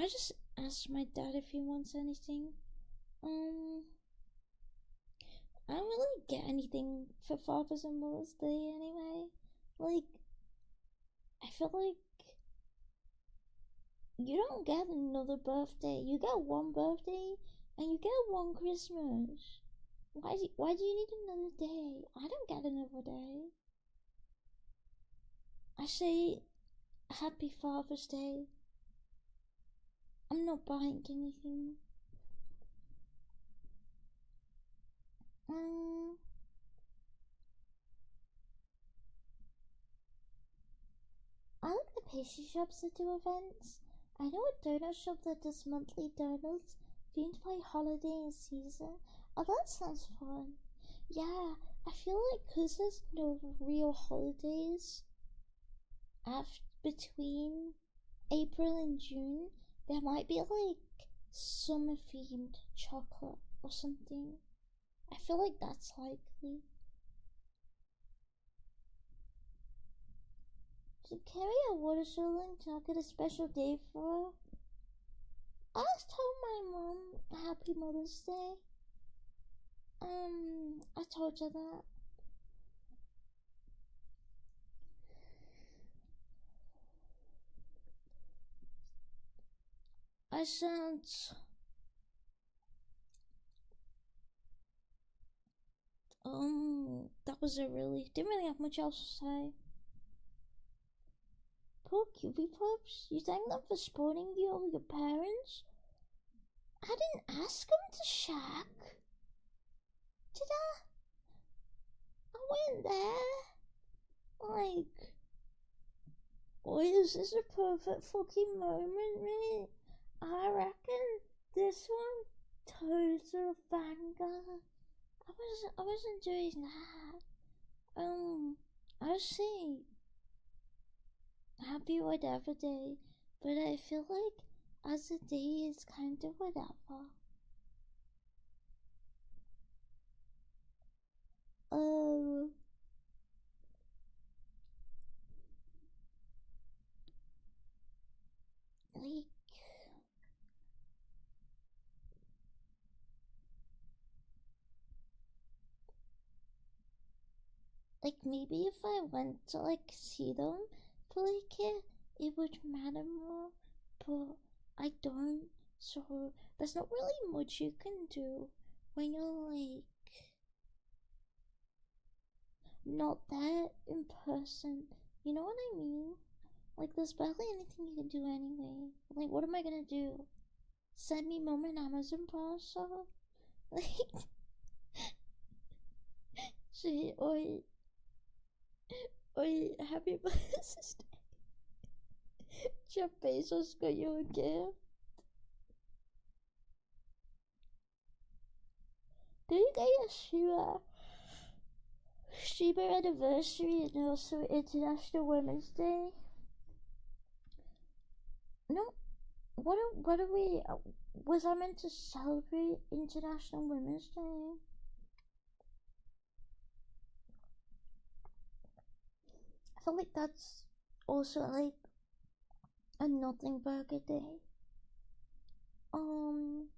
I just asked my dad if he wants anything. I don't really get anything for Father's and Mother's Day anyway. Like, I feel like you don't get another birthday. You get one birthday and you get one Christmas. Why do you need another day? I don't get another day. I say Happy Father's Day. I'm not buying anything. I like the pastry shops that do events. I know a donut shop that does monthly donuts themed by holiday and season. Oh, that sounds fun. Yeah, I feel like because there's no real holidays after between April and June, there might be like summer themed chocolate or something. I feel like that's likely. To carry a water styling to get a special day for her. I just told my mom Happy Mother's Day. I told her that. I said, that was a relief. Didn't really have much else to say. Poor Cupid pups, you thank them for spoiling you over your parents? I didn't ask them to shack. Did I? weren't there. Like, is this a perfect fucking moment, mate? I reckon this one total banger. I wasn't doing that. I was saying happy whatever day, but I feel like as a day is kind of whatever. Oh, like, maybe if I went to see them for it would matter more, but I don't. So there's not really much you can do when you're not there in person. You know what I mean? Like, there's barely anything you can do anyway. Like, what am I gonna do? Send me mom an Amazon parcel? Like, shit, oi, happy birthday. Jeff Bezos got you a gift. Did you get your Shiba anniversary and also International Women's Day? No, what are we? Was I meant to celebrate International Women's Day? I feel like that's also a nothing burger day. Um,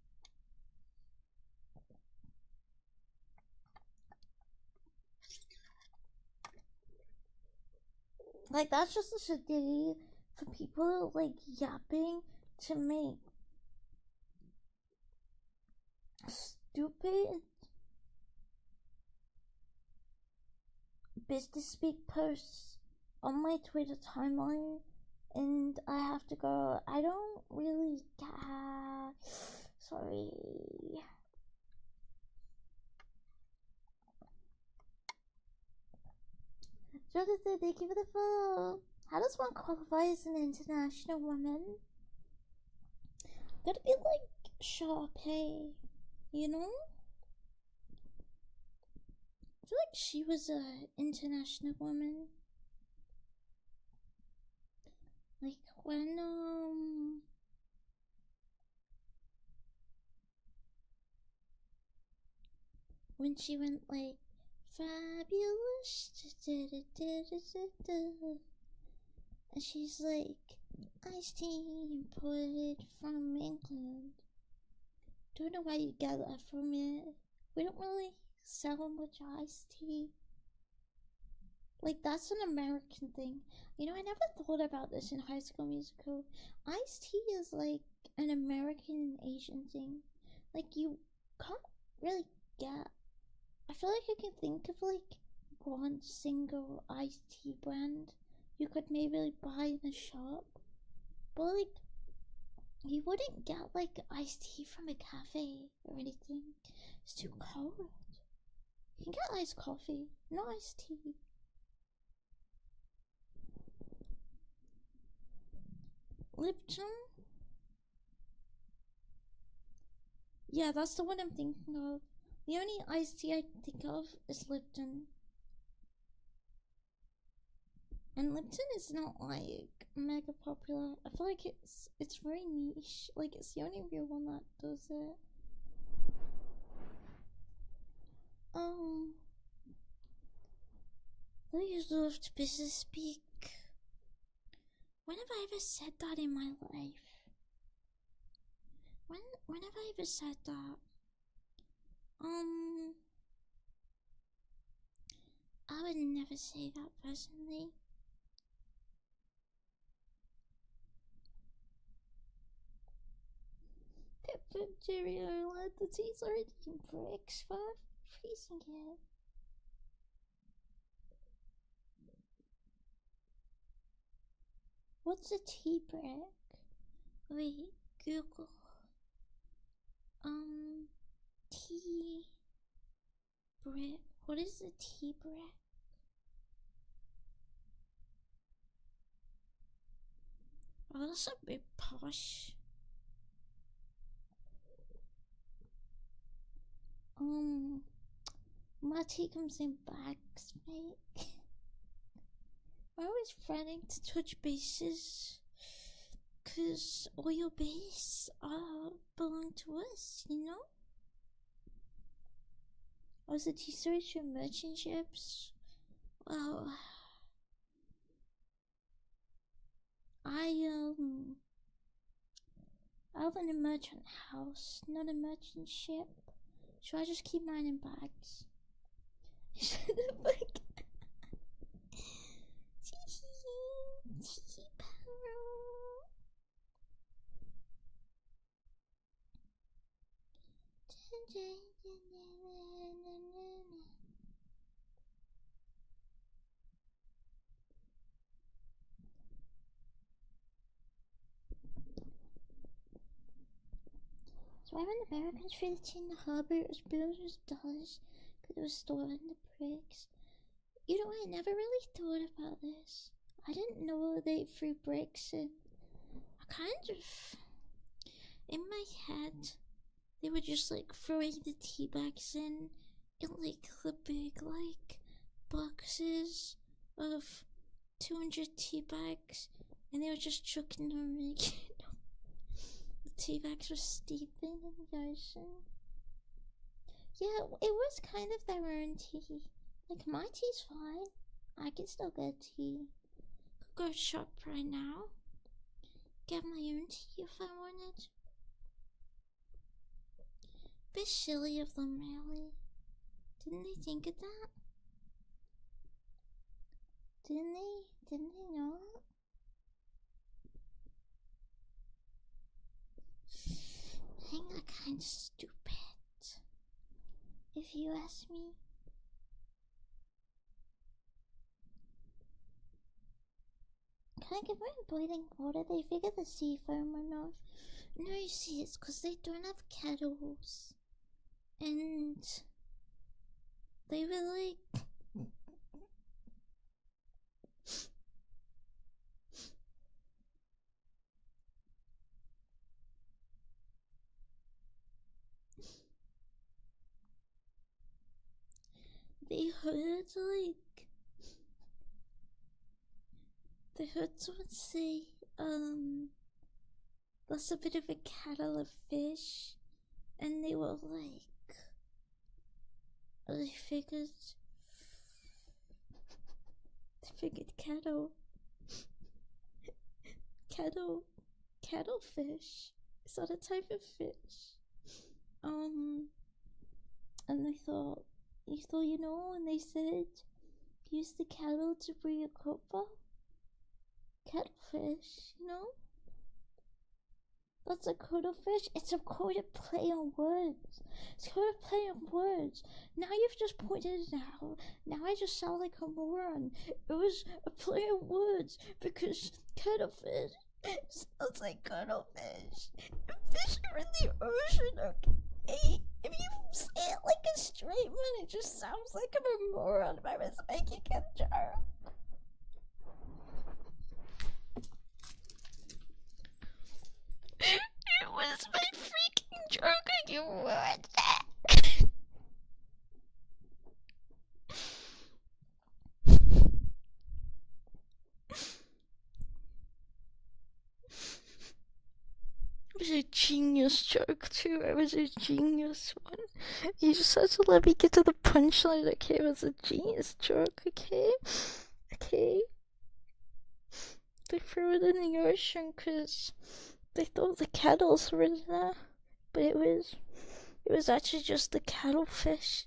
that's just a day for people yapping to make stupid business speak posts on my Twitter timeline, and I have to go. I don't really care. Sorry. Jonathan, thank you for the follow. How does one qualify as an international woman? Gotta be Sharpay, you know? I feel like she was a international woman. Like when she went fabulous, and she's iced tea imported from England. Don't know why you get that from it. We don't really sell much iced tea. That's an American thing. You know, I never thought about this in High School Musical. Iced tea is an American and Asian thing. You can't really get. I feel like I can think of one single iced tea brand you could maybe buy in a shop, but you wouldn't get iced tea from a cafe or anything. It's too cold. You can get iced coffee, not iced tea. Lipton? Yeah, that's the one I'm thinking of. The only iced tea I can think of is Lipton. And Lipton is not mega popular. I feel like it's very niche. It's the only real one that does it. I used love to business speak. When have I ever said that in my life? When have I ever said that? I would never say that personally. Pip Jerry Ola, the tea's already in bricks for freezing it. What's a tea brick? Wait, Google. Tea brick. What is a tea brick? Oh, that's a bit posh. My tea comes in bags, mate. We're always fretting to touch bases, 'cause all your base belong to us, you know? As a T-search your merchant ships, well, I live in a merchant house, not a merchant ship. Should I just keep mine in bags? Like, so when Americans traded tea in the harbor, it was billions of dollars because it was stored in the bricks. You know, I never really thought about this. I didn't know they threw bricks in. I kind of, in my head, they were just like throwing the tea bags in like the big like boxes of 200 tea bags, and they were just chucking them in. The tea bags were steeping in the ocean. Yeah, it was kind of their own tea. Like, my tea's fine. I can still get tea. Could go shop right now. Get my own tea if I wanted. Bit silly of them, really. Didn't they think of that? Didn't they? Didn't they know that? I think they're kinda stupid, if you ask me. Can I get more boiling water? They figure the sea foam enough. No, you see, it's because they don't have kettles. And they were like, they heard someone say, that's a bit of a kettle of fish. And they were like, they figured kettlefish. Is that a type of fish? And they thought, you know, when they said, use the kettle to brew your cuppa. Kettlefish, you know? That's a cuttlefish. It's a code of play on words. It's a code of play on words. Now you've just pointed it out. Now I just sound like a moron. It was a play on words because kettlefish sounds like cuttlefish. Fish are in the ocean, okay? If you say it like a straight man, it just sounds like I'm a moron if I was making a joke. It was my freaking joke and you ruined that. It was a genius joke too. It was a genius one. You just had to let me get to the punchline, okay? It was a genius joke, okay? Okay? They threw it in the ocean because they thought the kettles were in there. But it was actually just the kettlefish.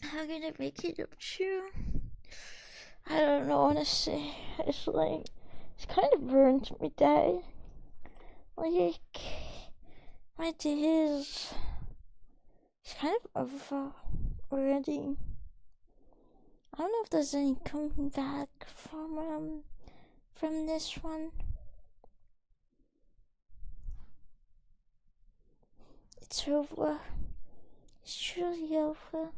How can I make it up to you? I don't know what to say. It's like, it's kind of ruined my day. Like, my day is, it's kind of over. already. I don't know if there's any coming back from this one. It's over. It's truly over.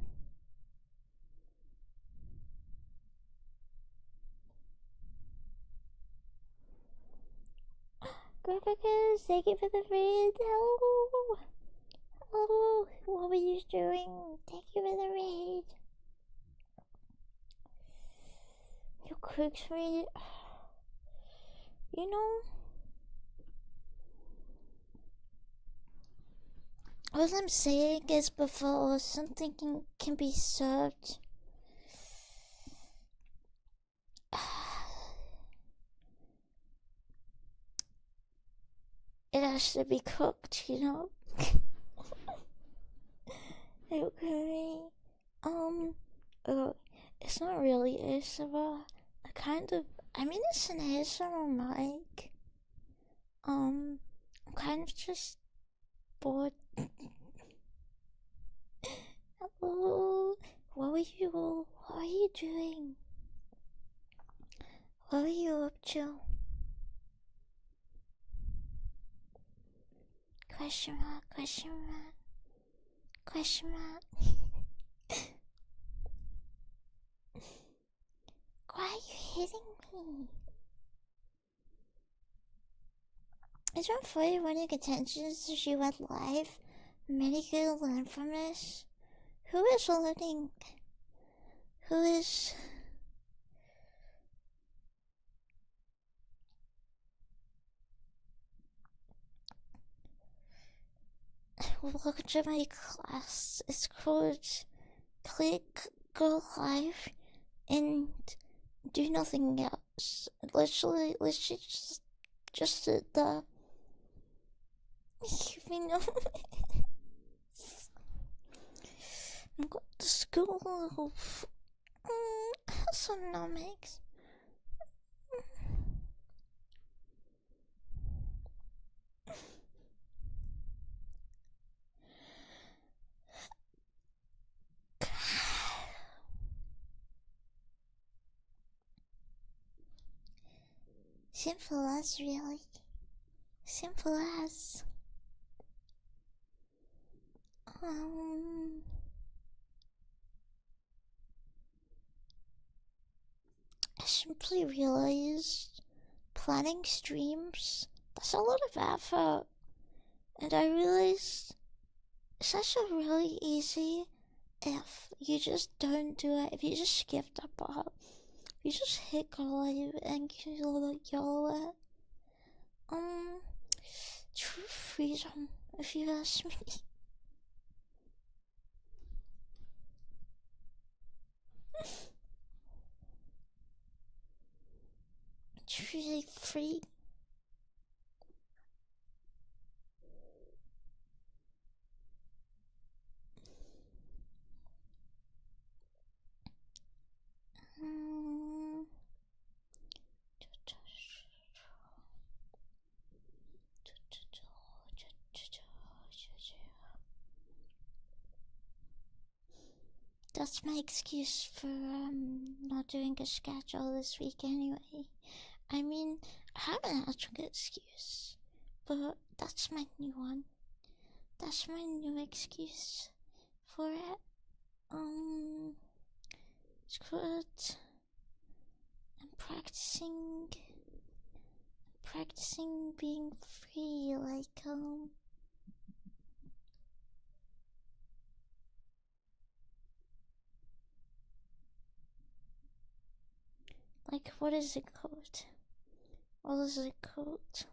Grapicus, thank you for the raid. Hello. Hello. What were you doing? Thank you for the raid. You cooked me. You know, what I'm saying is before something can be served, it has to be cooked, you know? Okay. It's not really ASMR. I mean, it's an ASMR mic. I'm kind of just bored. Hello. What are you doing? What are you up to? Question mark, question mark, question mark. Why are you hitting me? It's not funny running attentions if she went live. Many could learn from this. Who is learning? Who is... Welcome to my class. It's called Click Go Live and do nothing else. Literally just the you know. I'm going to school. Sonomics. Simple as, really. Simple as. I simply realized planning streams, that's a lot of effort. And I realized it's actually really easy if you just don't do it, if you just skip that part. If you just hit go live and yellow it. True freedom, if you ask me. Truly free. That's my excuse for not doing a schedule this week anyway. I mean, I have an actual excuse, but that's my new one. That's my new excuse for it. It's good. I'm practicing being free, like, what is it called? What is it called?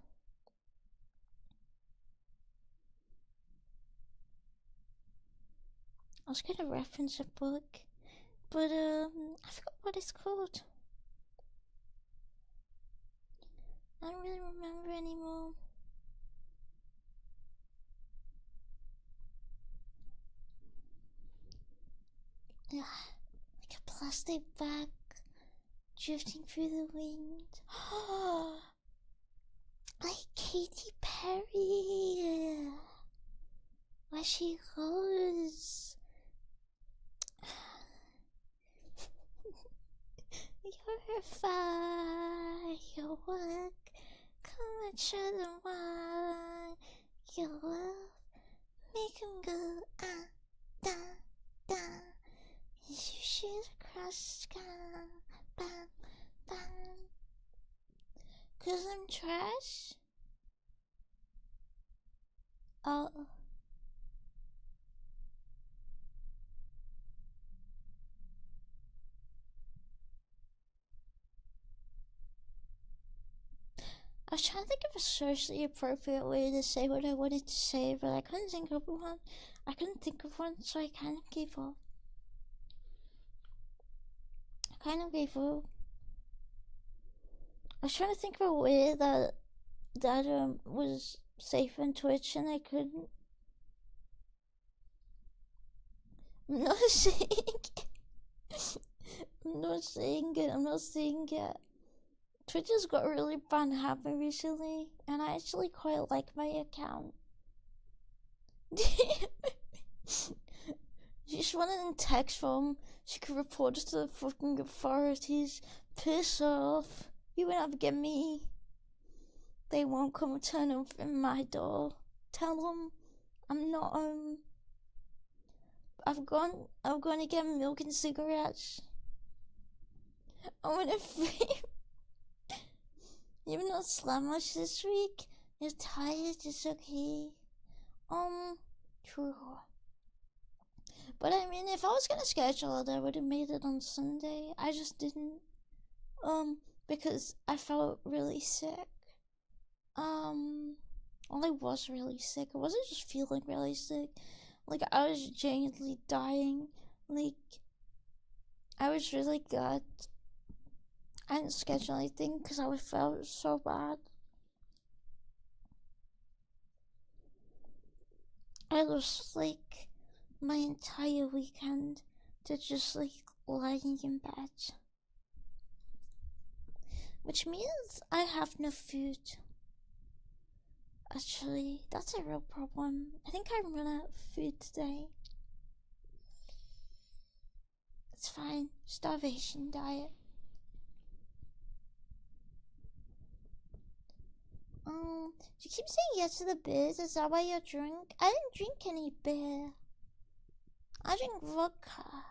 I was gonna reference a book, but I forgot what it's called. I don't really remember anymore. Ugh, like a plastic bag drifting through the wind. Like Katy Perry. Where she goes. glorify your work. Come and show them why your love make them go da da. As you shoot across the sky, bang bang. 'Cause I'm trash. Oh. I was trying to think of a socially appropriate way to say what I wanted to say, but I couldn't think of one. So I kind of gave up. I was trying to think of a way that was safe on Twitch, and I couldn't. I'm not saying it. I'm not saying it. Twitch has got really fun happening recently, and I actually quite like my account. She just wanted in text form. She could report us to the fucking authorities. Piss off. You will never get me. They won't come turn open my door. Tell them I'm not home. I'm going to get milk and cigarettes. I'm gonna vape. You've not slept much this week? You're tired, it's okay. True. But I mean, if I was gonna schedule it, I would have made it on Sunday. I just didn't. Because I felt really sick. Well, I was really sick. I wasn't just feeling really sick. Like, I was genuinely dying. Like, I was really good. I didn't schedule anything because I felt so bad. I lost, like, my entire weekend to just, like, lying in bed. Which means I have no food. Actually, that's a real problem. I think I run out of food today. It's fine. Starvation diet. You keep saying yes to the beers. Is that why you're drunk? I didn't drink any beer. I drink vodka.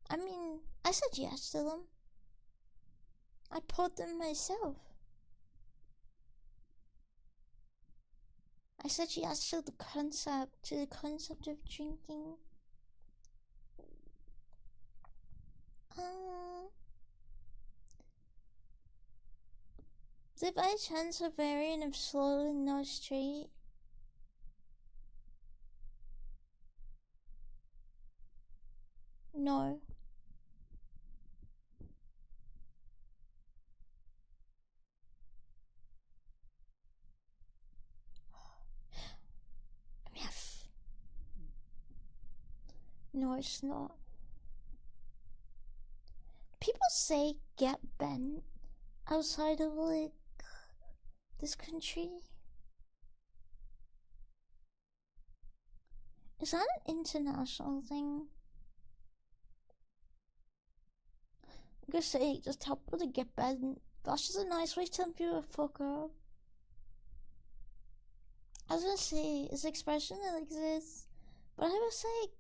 I mean, I said yes to them. I poured them myself. I said yes to the concept of drinking. Is it by chance a variant of slow and not straight? No. No, it's not. People say get bent outside of, like, this country. Is that an international thing? I'm gonna say, just tell people to get bent. That's just a nice way to tell people to fuck up. I was gonna say, it's an expression that exists, but I was like,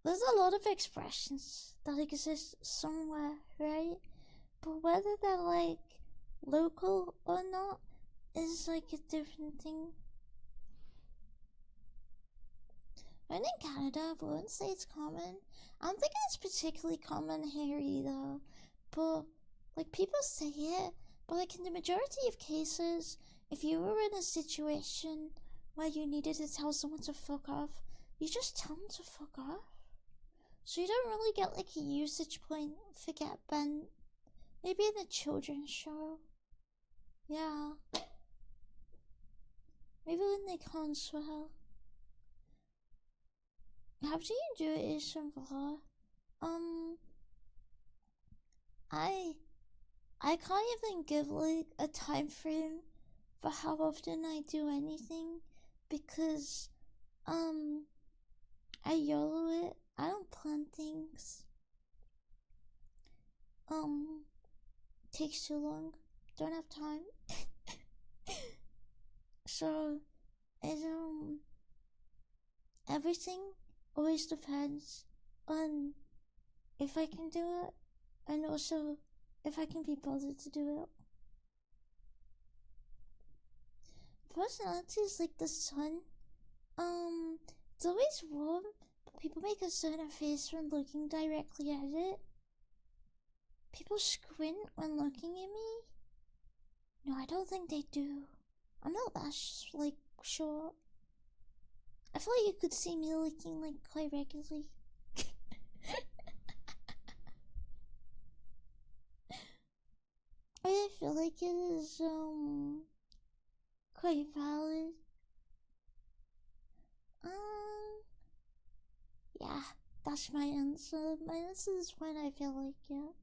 there's a lot of expressions that exist somewhere, right? But whether they're, like, local or not is, like, a different thing. And in Canada, I wouldn't say it's common. I don't think it's particularly common here either. But, like, people say it. But, like, in the majority of cases, if you were in a situation where you needed to tell someone to fuck off, you just tell them to fuck off. So you don't really get, like, a usage point for get bent. Maybe in a children's show. Yeah. Maybe when they can't swear. How do you do it, ASMR? I can't even give, like, a time frame for how often I do anything, because, I YOLO it. I don't plan things. Takes too long. Don't have time. So it everything always depends on if I can do it, and also if I can be bothered to do it. Personality is like the sun. It's always warm, but people make a certain face when looking directly at it. People squint when looking at me. No, I don't think they do. I'm not that like sure. I feel like you could see me looking like quite regularly. I feel like it is quite valid. Yeah, that's my answer. My answer is when I feel like it.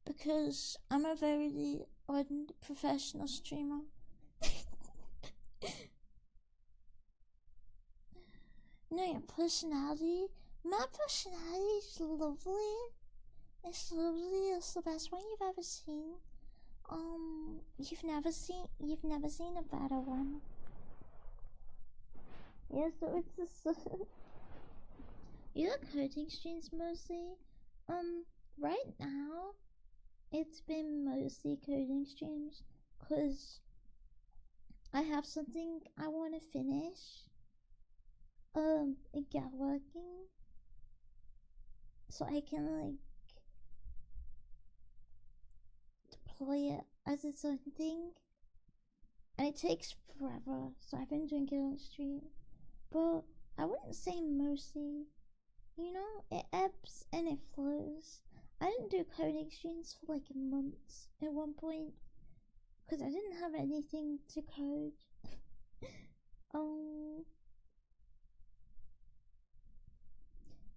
Because I'm a very unprofessional streamer. No, your personality. My personality is lovely. It's lovely. It's the best one you've ever seen. You've never seen a better one. Yeah, so it's the you like coding streams mostly? Right now, it's been mostly coding streams, cause I have something I want to finish. And get working, so I can like deploy it as its own thing, and it takes forever. So I've been doing it on stream, but I wouldn't say mostly. You know, it ebbs and it flows. I didn't do coding streams for like a month at one point because I didn't have anything to code.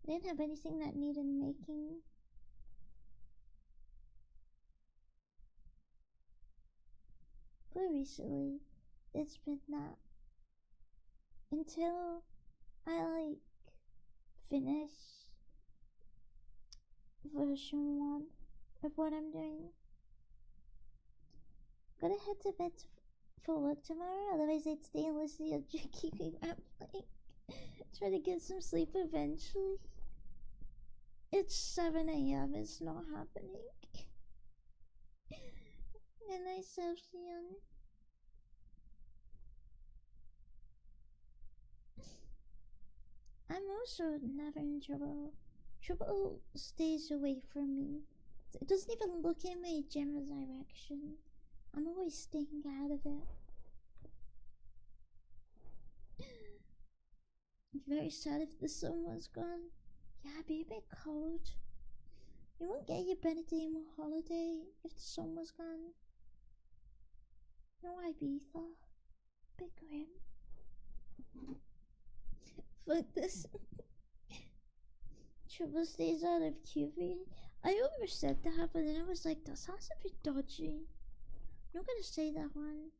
I didn't have anything that needed making. But recently, it's been that until I like finish version 1 of what I'm doing. I'm gonna head to bed for work tomorrow, otherwise I'd stay and listen to you keeping rambling. Try to get some sleep eventually. It's 7 a.m. It's not happening. Good night, Celsian. I'm also never in trouble. Trouble stays away from me. It doesn't even look in my general direction. I'm always staying out of it. I'm very sad if the sun was gone. Yeah, it'd be a bit cold. You won't get your Benedict holiday if the sun was gone. No Ibiza. Bit grim. Fuck this. Trouble stays out of QV. I almost said that, but then I was like, that sounds a bit dodgy. I'm not gonna say that one.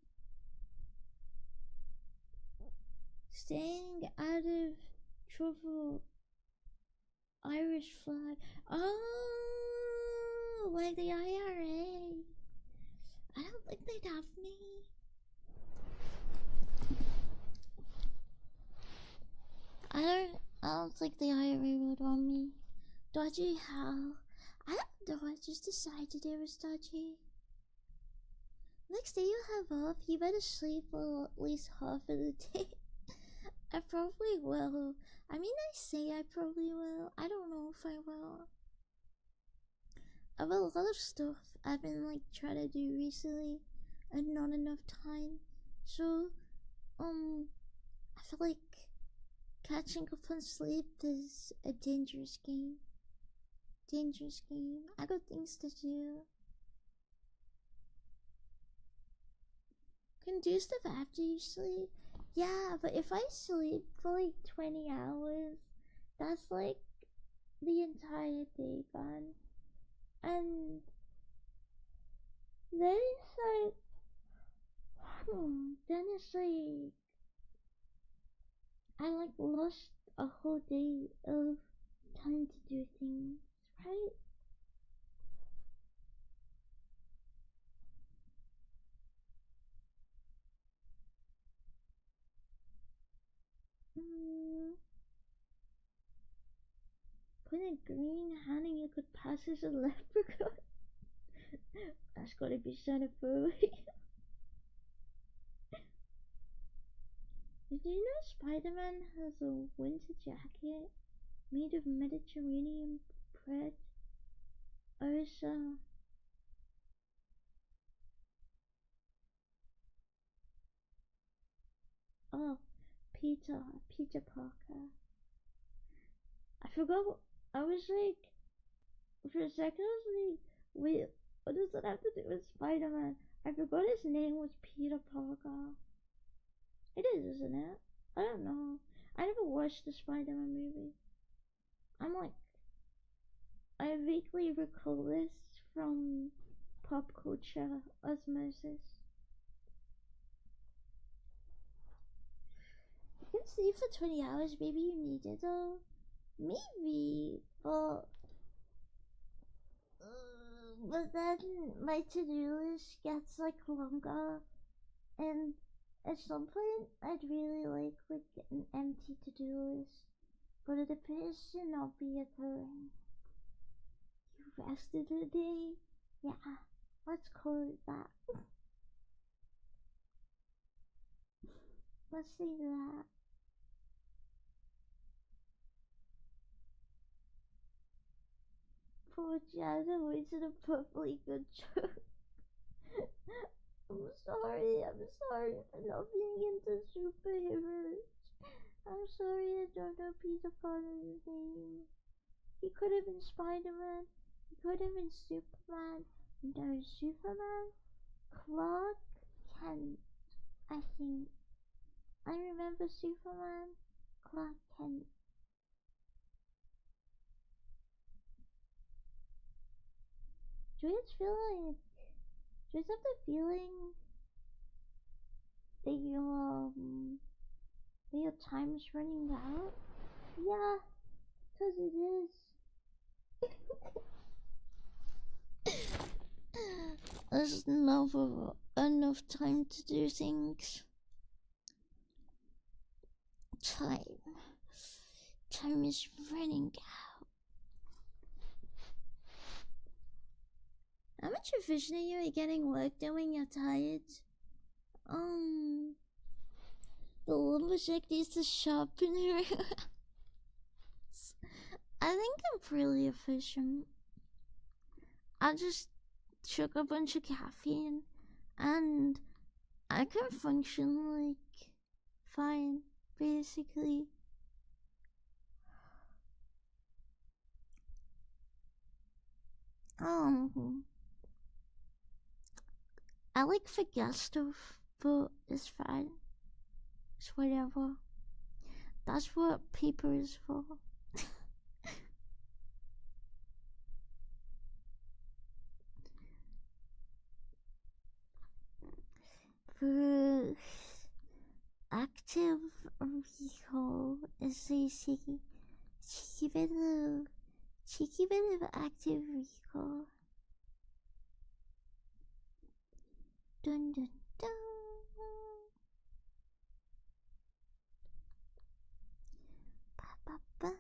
Staying out of trouble. Irish flag. Oh, like the IRA. I don't think they'd have me. I don't think the IRA would want me. Dodgy how? I don't know, I just decided it was dodgy. Next day you have off, you better sleep for at least half of the day. I probably will. I mean, I say I probably will. I don't know if I will. I have a lot of stuff I've been like trying to do recently and not enough time. So, I feel like catching up on sleep is a dangerous game. Dangerous game. I got things to do. Can do stuff after you sleep. Yeah, but if I sleep for like 20 hours, that's like the entire day gone. And then it's like, then it's like, I like lost a whole day of time to do things, right? Mm, put a green hand and you could pass as a leprechaun. That's gotta be xenophobic. Did you know Spider-Man has a winter jacket made of Mediterranean bread? Ursa. Oh, Peter Parker. I forgot. I was like, for a second, I was like, wait, what does that have to do with Spider Man? I forgot his name was Peter Parker. It is, isn't it? I don't know. I never watched the Spider Man movie. I'm like, I vaguely recall this from pop culture osmosis. You can sleep for 20 hours, maybe you need it though. Maybe, but then my to-do list gets like longer, and at some point I'd really like an empty to-do list, but it appears to not be occurring. You rested today? Yeah, let's call it that. Let's say that. Poor Jazz wasted a perfectly good joke. I'm sorry for not being into superheroes. I'm sorry I don't know Peter Parker's name. He could have been Spider-Man. He could have been Superman. No, Superman? Clark Kent, I think. I remember Superman. Clark Kent. Do you guys feel like... Do you guys have the feeling that your time's running out? Yeah, because it is. There's never enough time to do things. Time. Time is running out. How much efficiently are you getting work done when you're tired? The lumberjack needs to sharpen her. I think I'm pretty efficient. I just took a bunch of caffeine and I can function like fine, basically. Um, I like forget stuff, but it's fine. It's whatever. That's what paper is for. For active recall is a cheeky bit of active recall. Dun dun dun. Ba, ba, ba.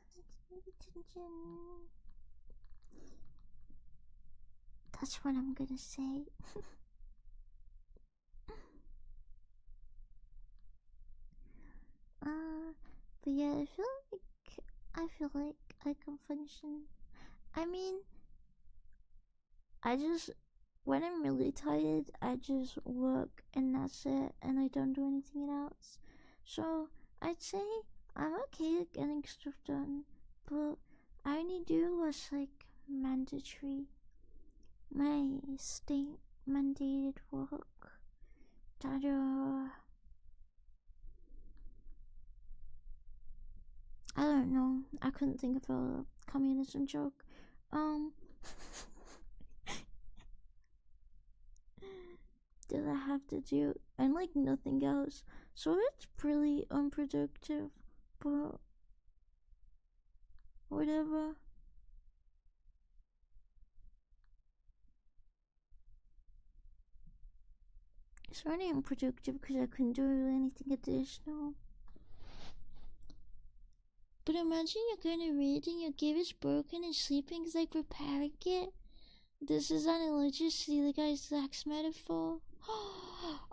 That's what I'm gonna say. But yeah, I feel like I can function. I mean, I just when I'm really tired, I just work and that's it, and I don't do anything else. So I'd say I'm okay at getting stuff done, but I only do what's like mandatory, my state mandated work. That I don't know. I couldn't think of a communism joke. Um, that I have to do and like nothing else. So it's pretty unproductive. but whatever. It's really unproductive because I couldn't do anything additional. But imagine you're going to read and your gear is broken and sleeping is like repairing it. This is an electricity, the guy's axe metaphor.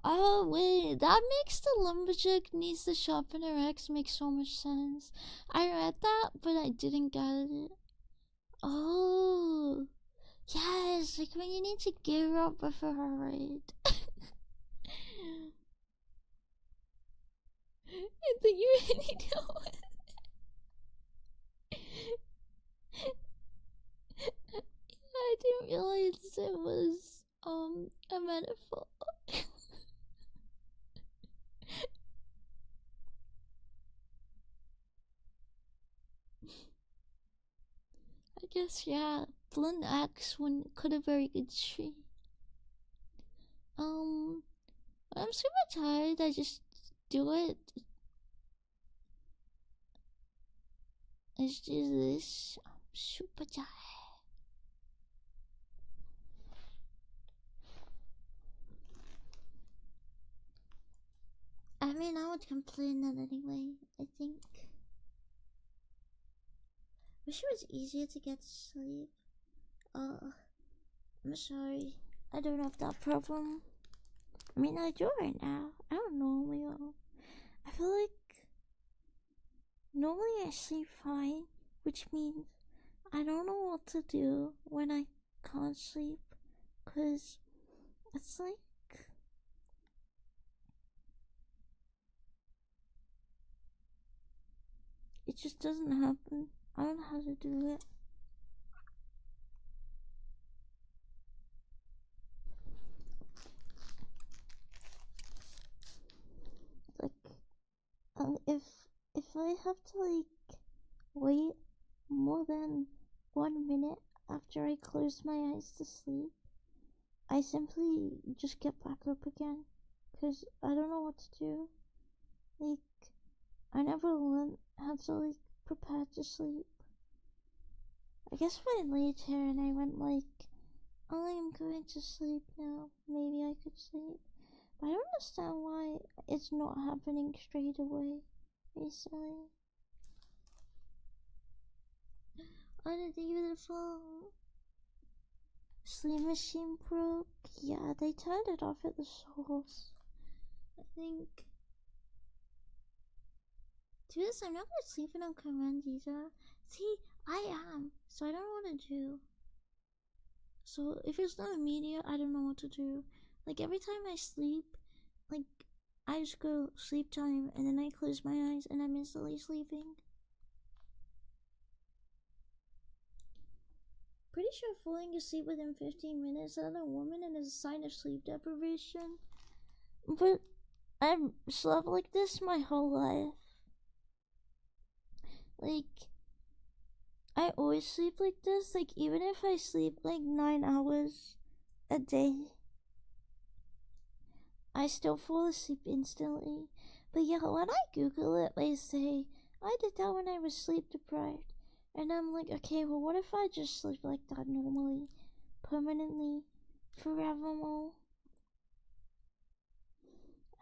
Oh wait, that makes the lumberjack needs to sharpen her axe make so much sense. I read that, but I didn't get it. Oh, yes, like when you need to gear up before a raid. I think you really know it. I didn't realize it was a metaphor. I guess yeah, blunt axe one could have very good tree. I'm super tired. I just do it. Let's do this. I'm super tired. I mean, I would complain that anyway. I think. Wish it was easier to get to sleep. I'm sorry. I don't have that problem. I mean, I do right now. I don't normally. I feel like normally I sleep fine, which means I don't know what to do when I can't sleep, cause it's like it just doesn't happen. I don't know how to do it. Like, if I have to like wait more than 1 minute after I close my eyes to sleep, I simply just get back up again, cause I don't know what to do. Like, I never learned how to like prepare to sleep. I guess if I laid here and I went like, I'm going to sleep now, maybe I could sleep. But I don't understand why it's not happening straight away, recently. I didn't even fall. Sleep machine broke. Yeah, they turned it off at the source. I think. To this, I'm not gonna sleep on command either. See, I am, so I don't know what to do. So if it's not immediate, I don't know what to do. Like every time I sleep, like I just go sleep time and then I close my eyes and I'm instantly sleeping. Pretty sure falling asleep within 15 minutes is a woman and is a sign of sleep deprivation. But I've slept like this my whole life. Like, I always sleep like this. Like, even if I sleep like 9 hours a day, I still fall asleep instantly. But yeah, when I Google it, they say, I did that when I was sleep deprived. And I'm like, okay, well, what if I just sleep like that normally, permanently, forevermore?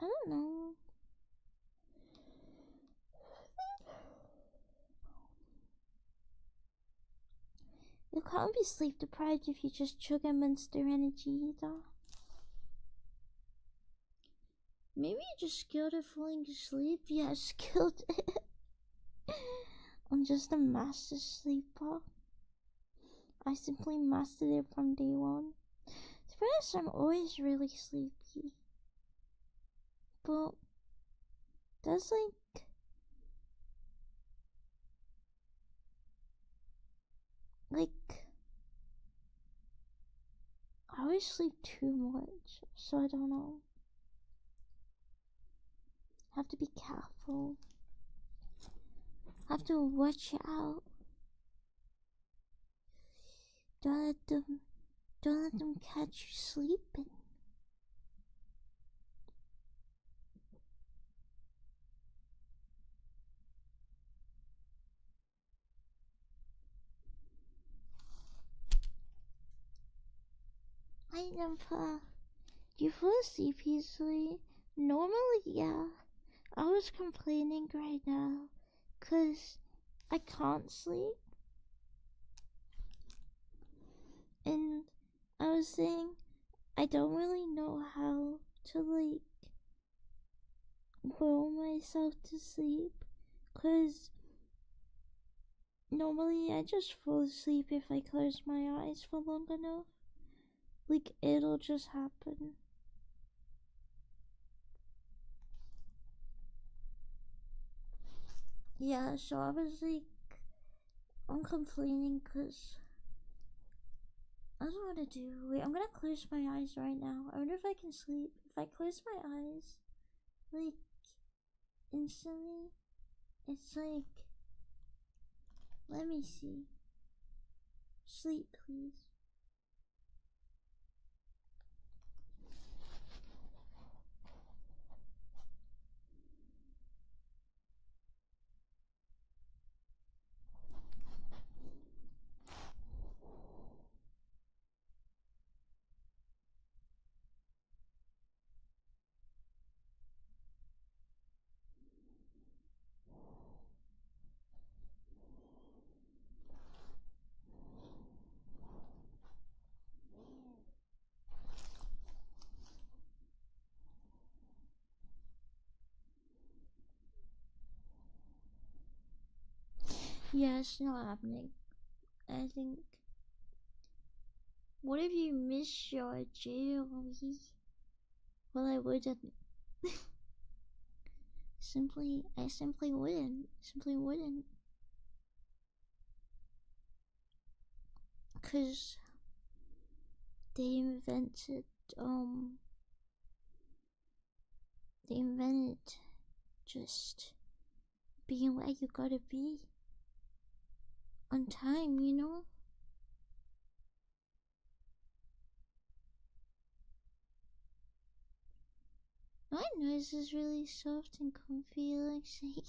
I don't know. You can't be sleep deprived if you just chug a Monster Energy either. Maybe you're just scared of falling asleep? Yeah, skilled it. I'm just a master sleeper. I simply mastered it from day one. To be honest, I'm always really sleepy. But there's like I always sleep too much, so I don't know. Have to be careful. Have to watch out. Don't let them catch you sleeping. Grandpa, do you fall asleep easily? Normally, yeah. I was complaining right now, 'cause I can't sleep. And I was saying, I don't really know how to, like, will myself to sleep, 'cause normally I just fall asleep if I close my eyes for long enough. Like, it'll just happen. Yeah, so I was like, I'm complaining because I don't know what to do. Wait, I'm gonna close my eyes right now. I wonder if I can sleep. If I close my eyes, like, instantly, it's like, let me see. Sleep, please. Yeah, it's not happening. I think. What if you miss your jelly? Well, I wouldn't. I simply wouldn't. Simply wouldn't. Cause they invented, um, they invented just being where you gotta be on time, you know? My nose is really soft and comfy, like saying.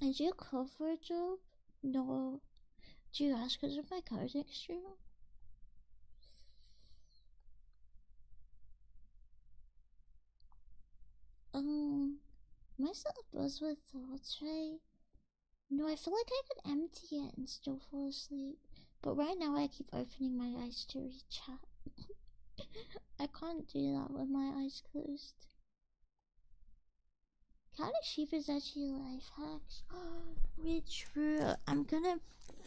Is your cover job? No. Do you ask because of my car next year? My stuff was with thoughts, right? No, I feel like I could empty it and still fall asleep. But right now I keep opening my eyes to read chat. I can't do that with my eyes closed. Counting sheep is actually life hacks. Wait, true. I'm gonna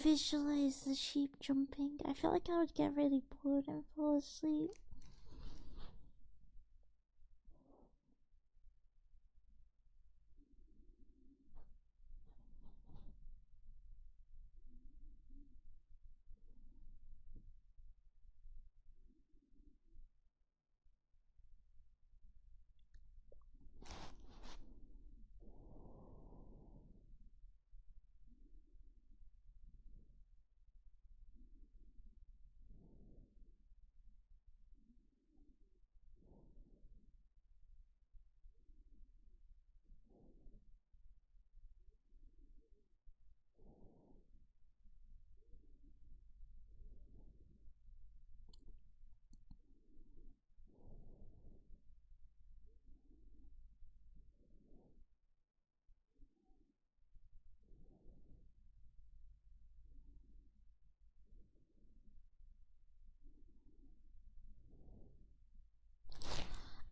visualize the sheep jumping. I feel like I would get really bored and fall asleep.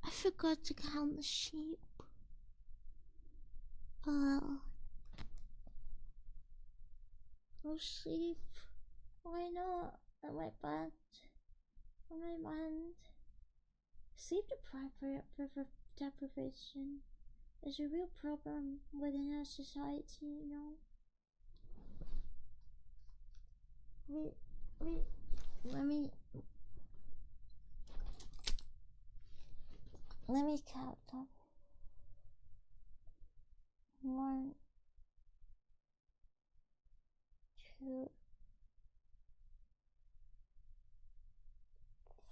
I forgot to count the sheep. Well, oh sheep. Why not? On my bed. On my mind. Sleep deprivation is a real problem within our society, you know. Wait, wait, let me count them. 1, 2,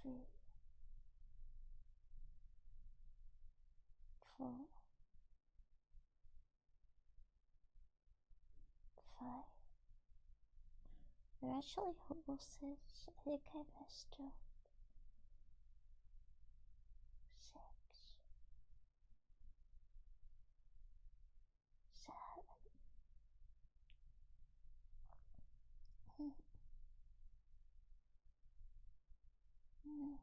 3, 4, actually almost 6. I think I missed up. 6, 7. Mm, mm.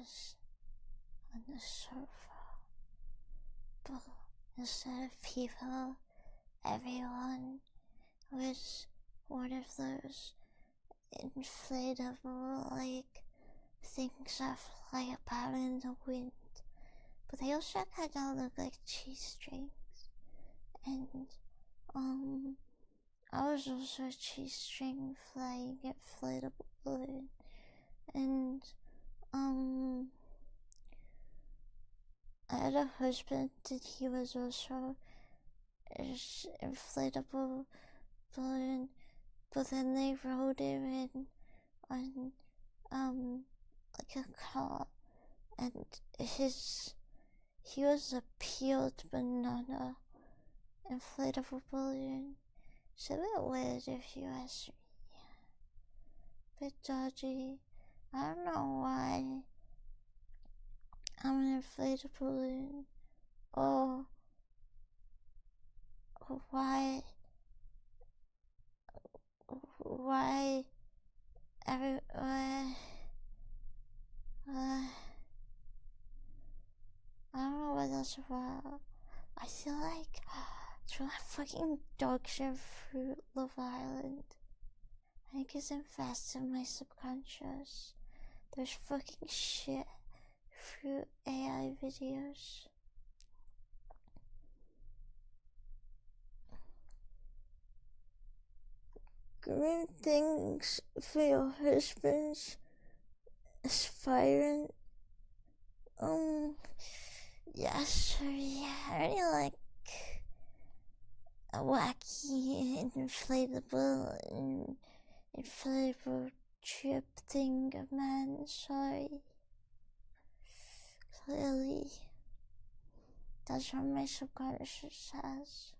was on the sofa. But instead of people, everyone was one of those inflatable, like, things that fly about in the wind. But they also kind of look like cheese strings. And, I was also a cheese string flying inflatable balloon. And, I had a husband and he was also an inflatable balloon, but then they rode him in on, like a car, and he was a peeled banana inflatable balloon. It's a bit weird if you ask me. Bit dodgy. I don't know why I'm an inflatable balloon, or why everywhere. I don't know what that's about. I feel like there's a fucking dog shit through Love Island. I think it's invested in my subconscious. There's fucking shit through AI videos. Grim things for your husband's aspirant. Yeah, I really like a wacky and inflatable trip thing, man. Sorry. Clearly, that's what my subconscious says.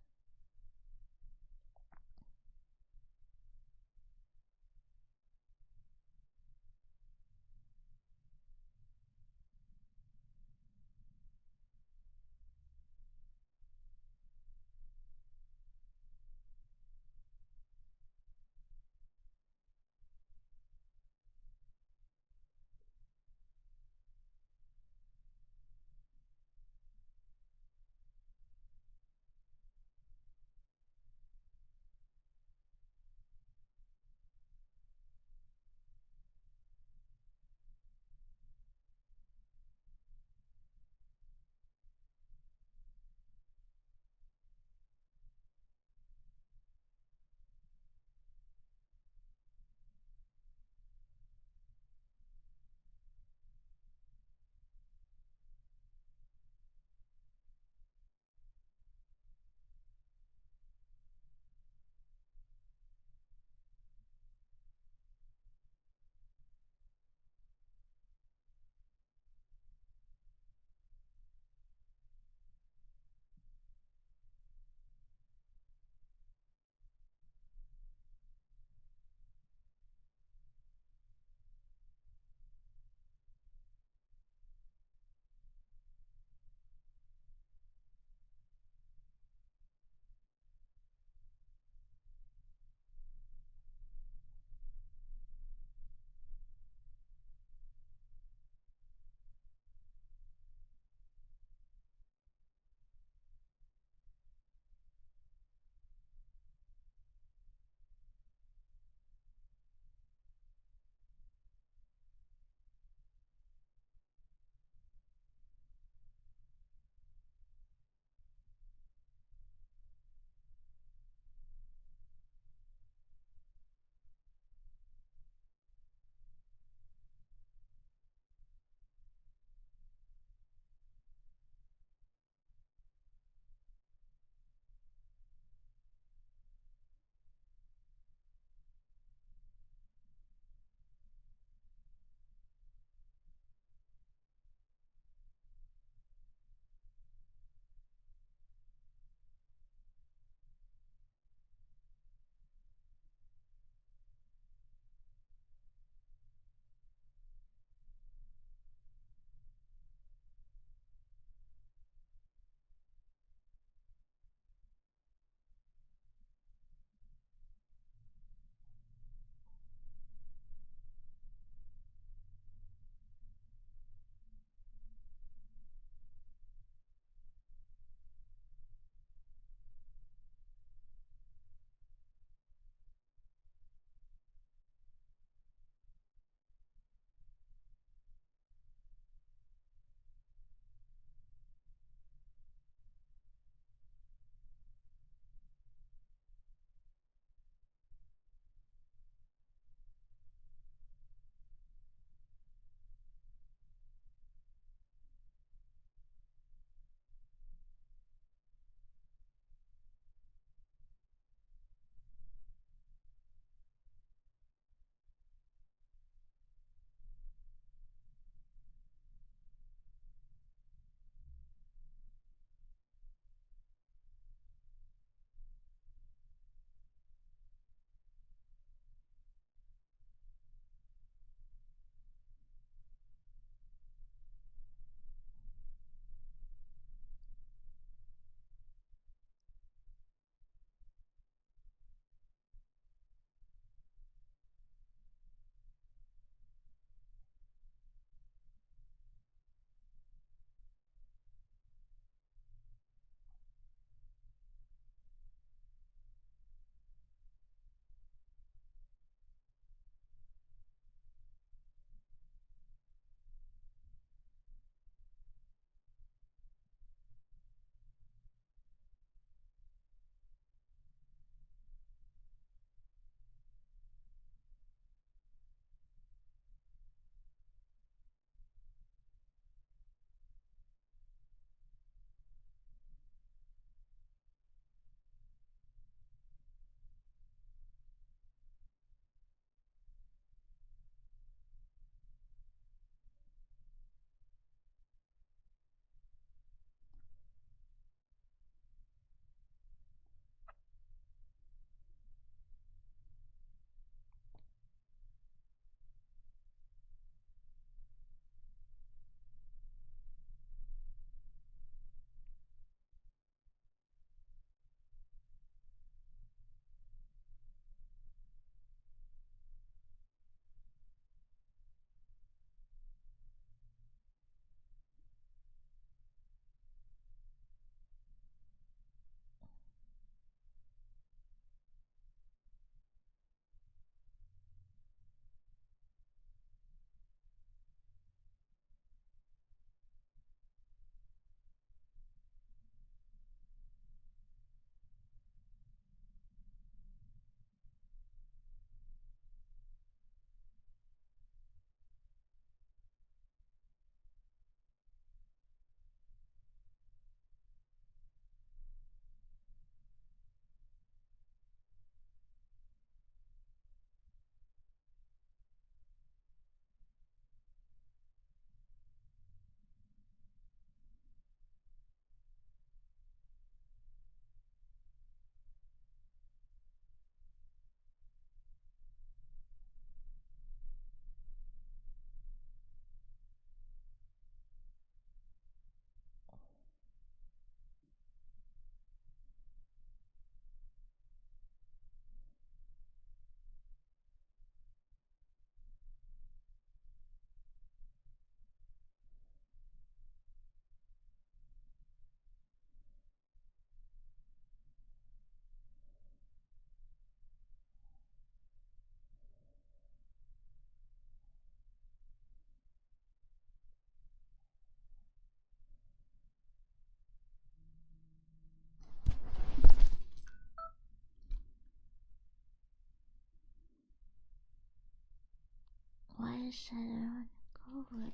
I said I want to go away.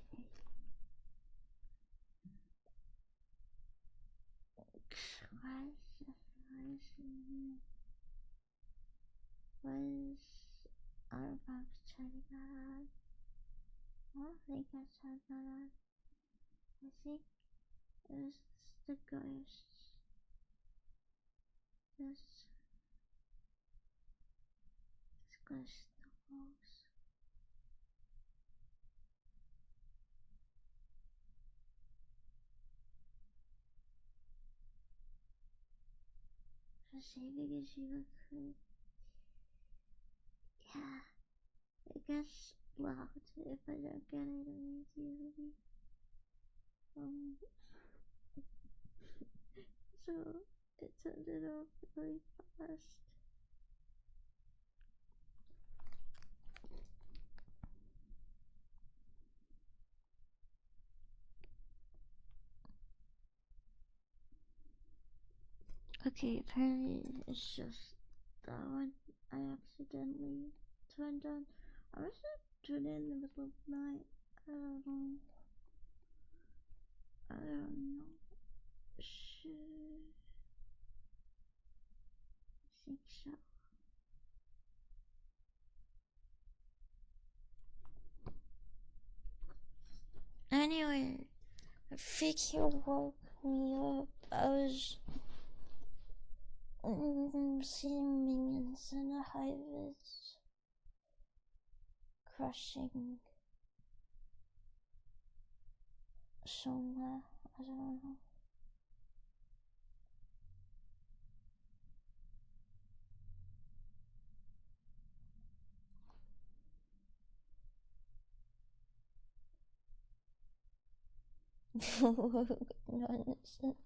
Was our box chatting out? I don't think I said that. I think it was the ghosts. This ghost walls. Saving as you could. Yeah, I guess locked if I don't get it immediately. Um, so it ended up really fast. Okay, apparently it's just that one I accidentally turned on. I was turned in the middle of the night. I don't know. I don't know. Shit. I think so. Anyway, I think you woke me up. I was seeing minions in a hives crushing somewhere. I don't know. Nonsense.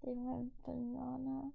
They went banana.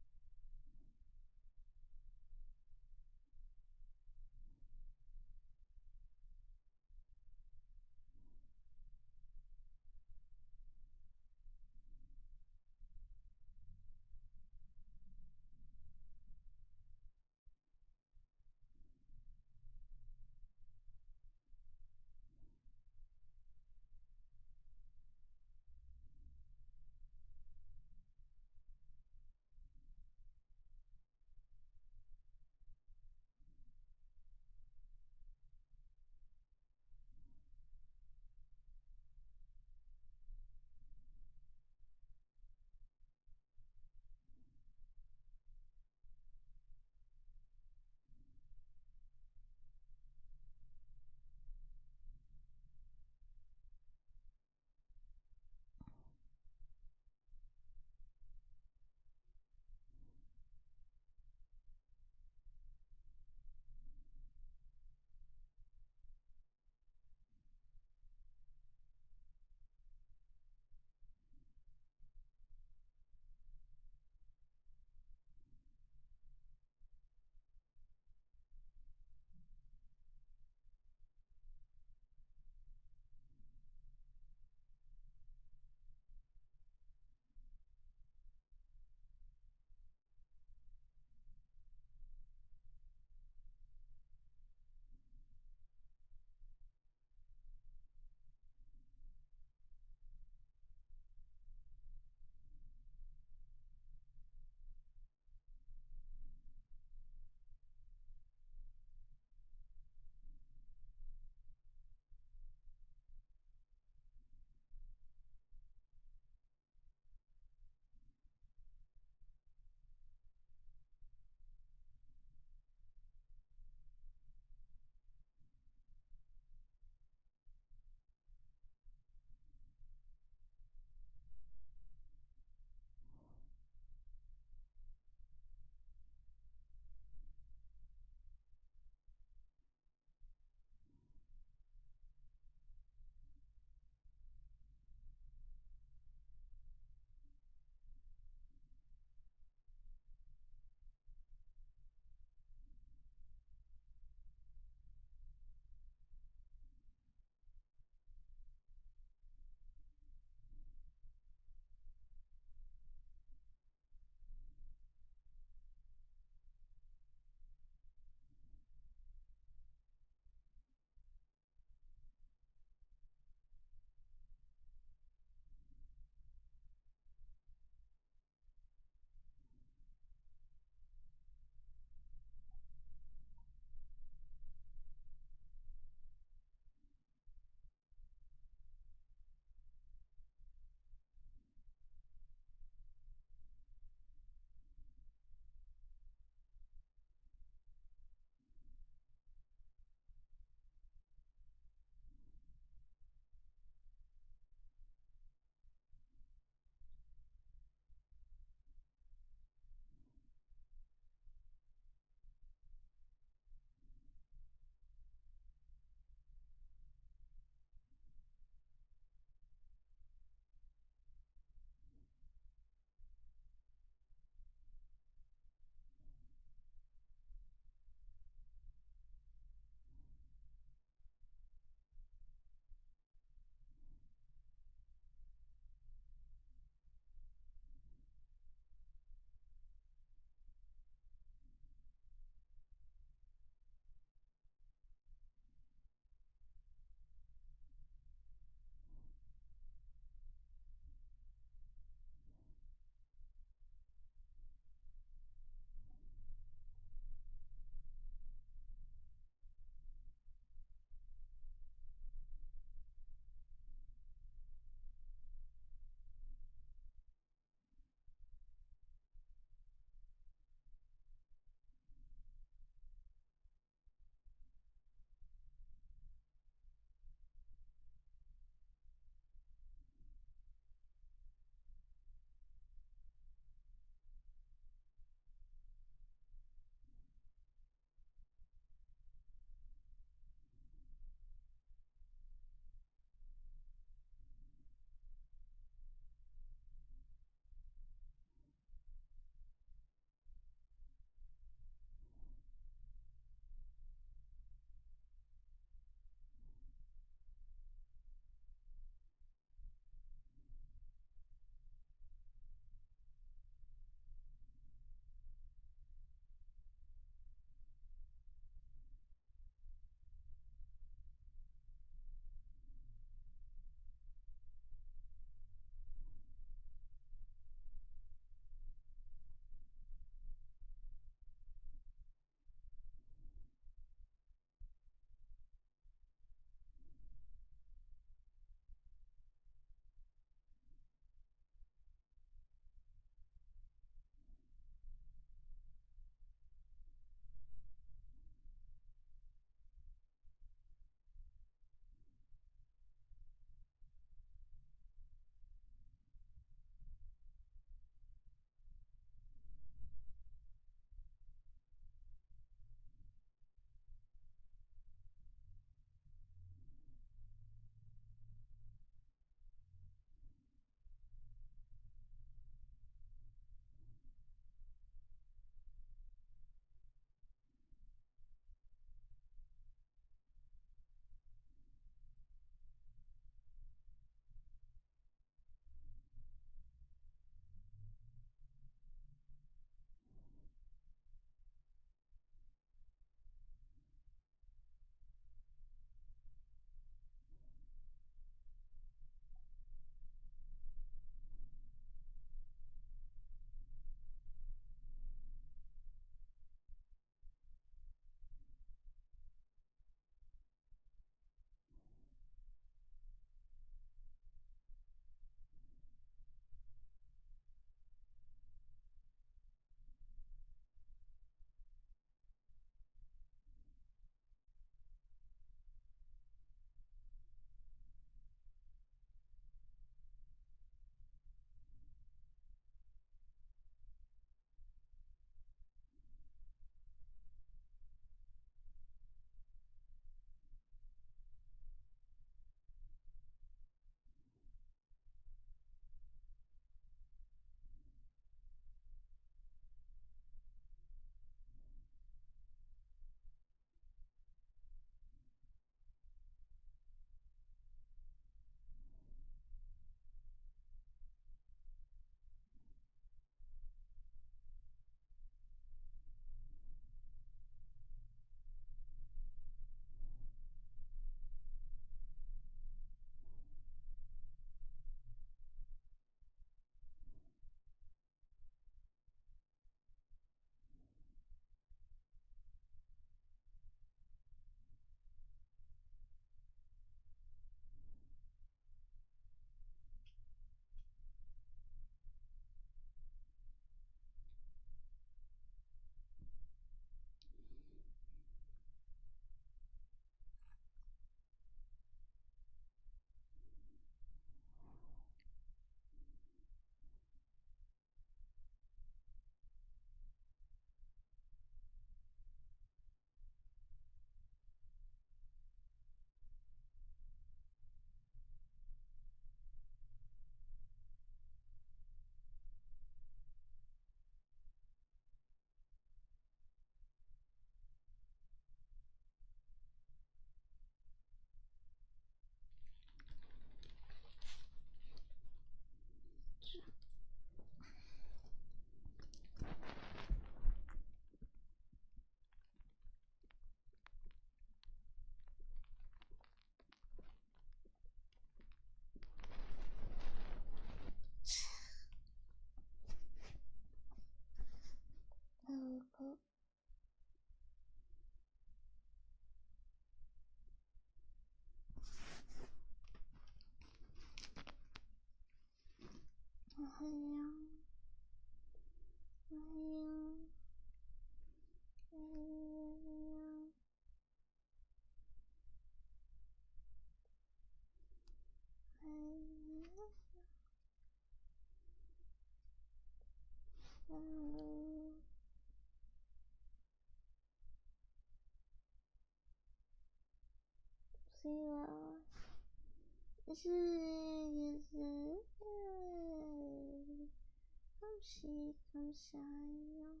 comme ça, non.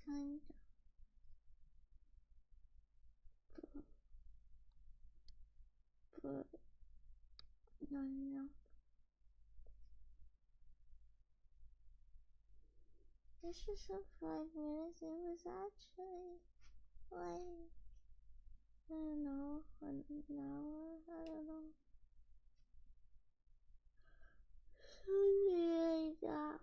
Kind of. But not enough. This was for 5 minutes. It was actually like, I don't know, an hour. I don't know. Something like that.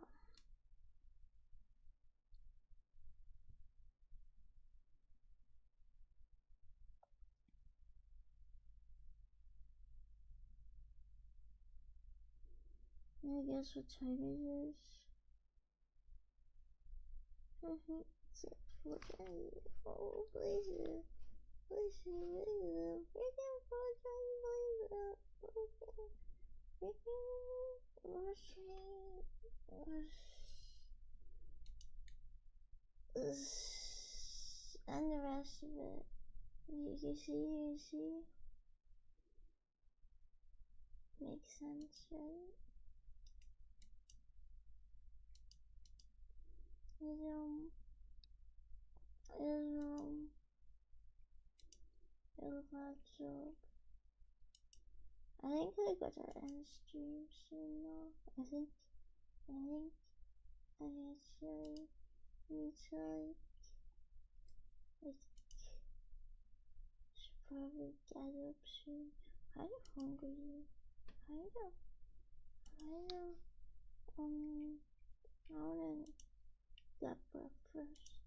I guess what time it is. I think it's 4:20. Oh, please. Please, freaking 4:20, please. Freaking and the rest of it. You see? Makes sense, right? Vods job. I think I got to end stream soon now. I think I actually need to like should probably get up soon. Kind of hungry. Kind of. I wanna get breakfast.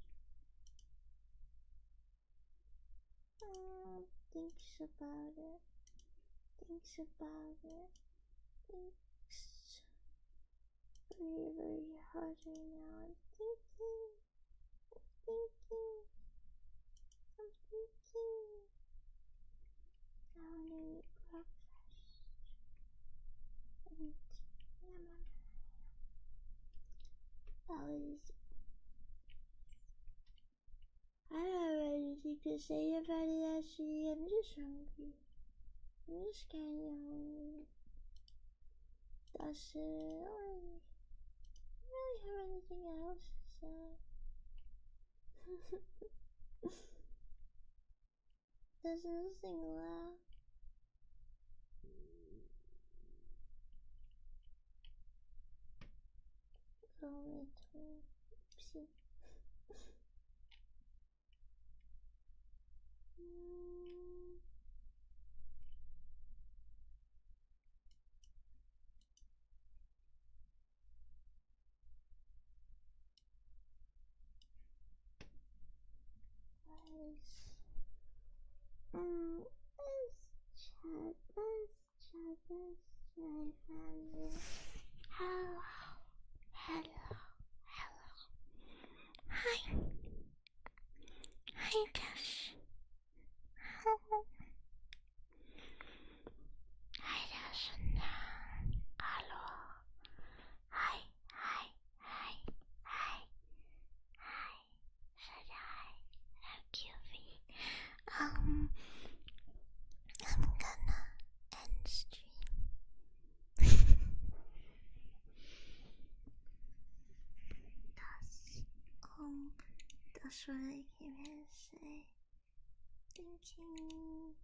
Thinks about it. Thinks very, very hard right now. I'm thinking. I wanna eat breakfast. And I don't have anything to say about it actually. I'm just hungry. I'm just kinda hungry. That's it. I don't really have anything else to say. There's nothing left. Only two. Oopsie. Let's chat, family. Hello. Hi. Hi, Cash. Hello. Hi, Cash. Hello. Hi. Said hi. Thank you, V. I'm gonna end stream. That's what I came here to say. Thinking.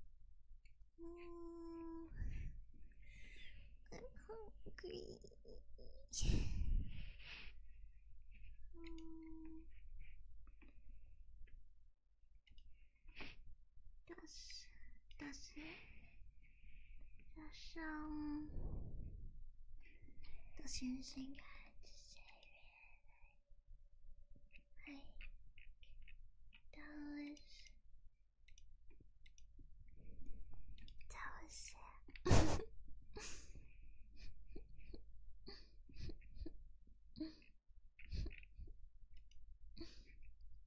I'm hungry. That's it. That's the only thing I had to say.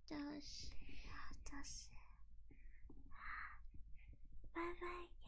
That was it. That's it. Bye bye.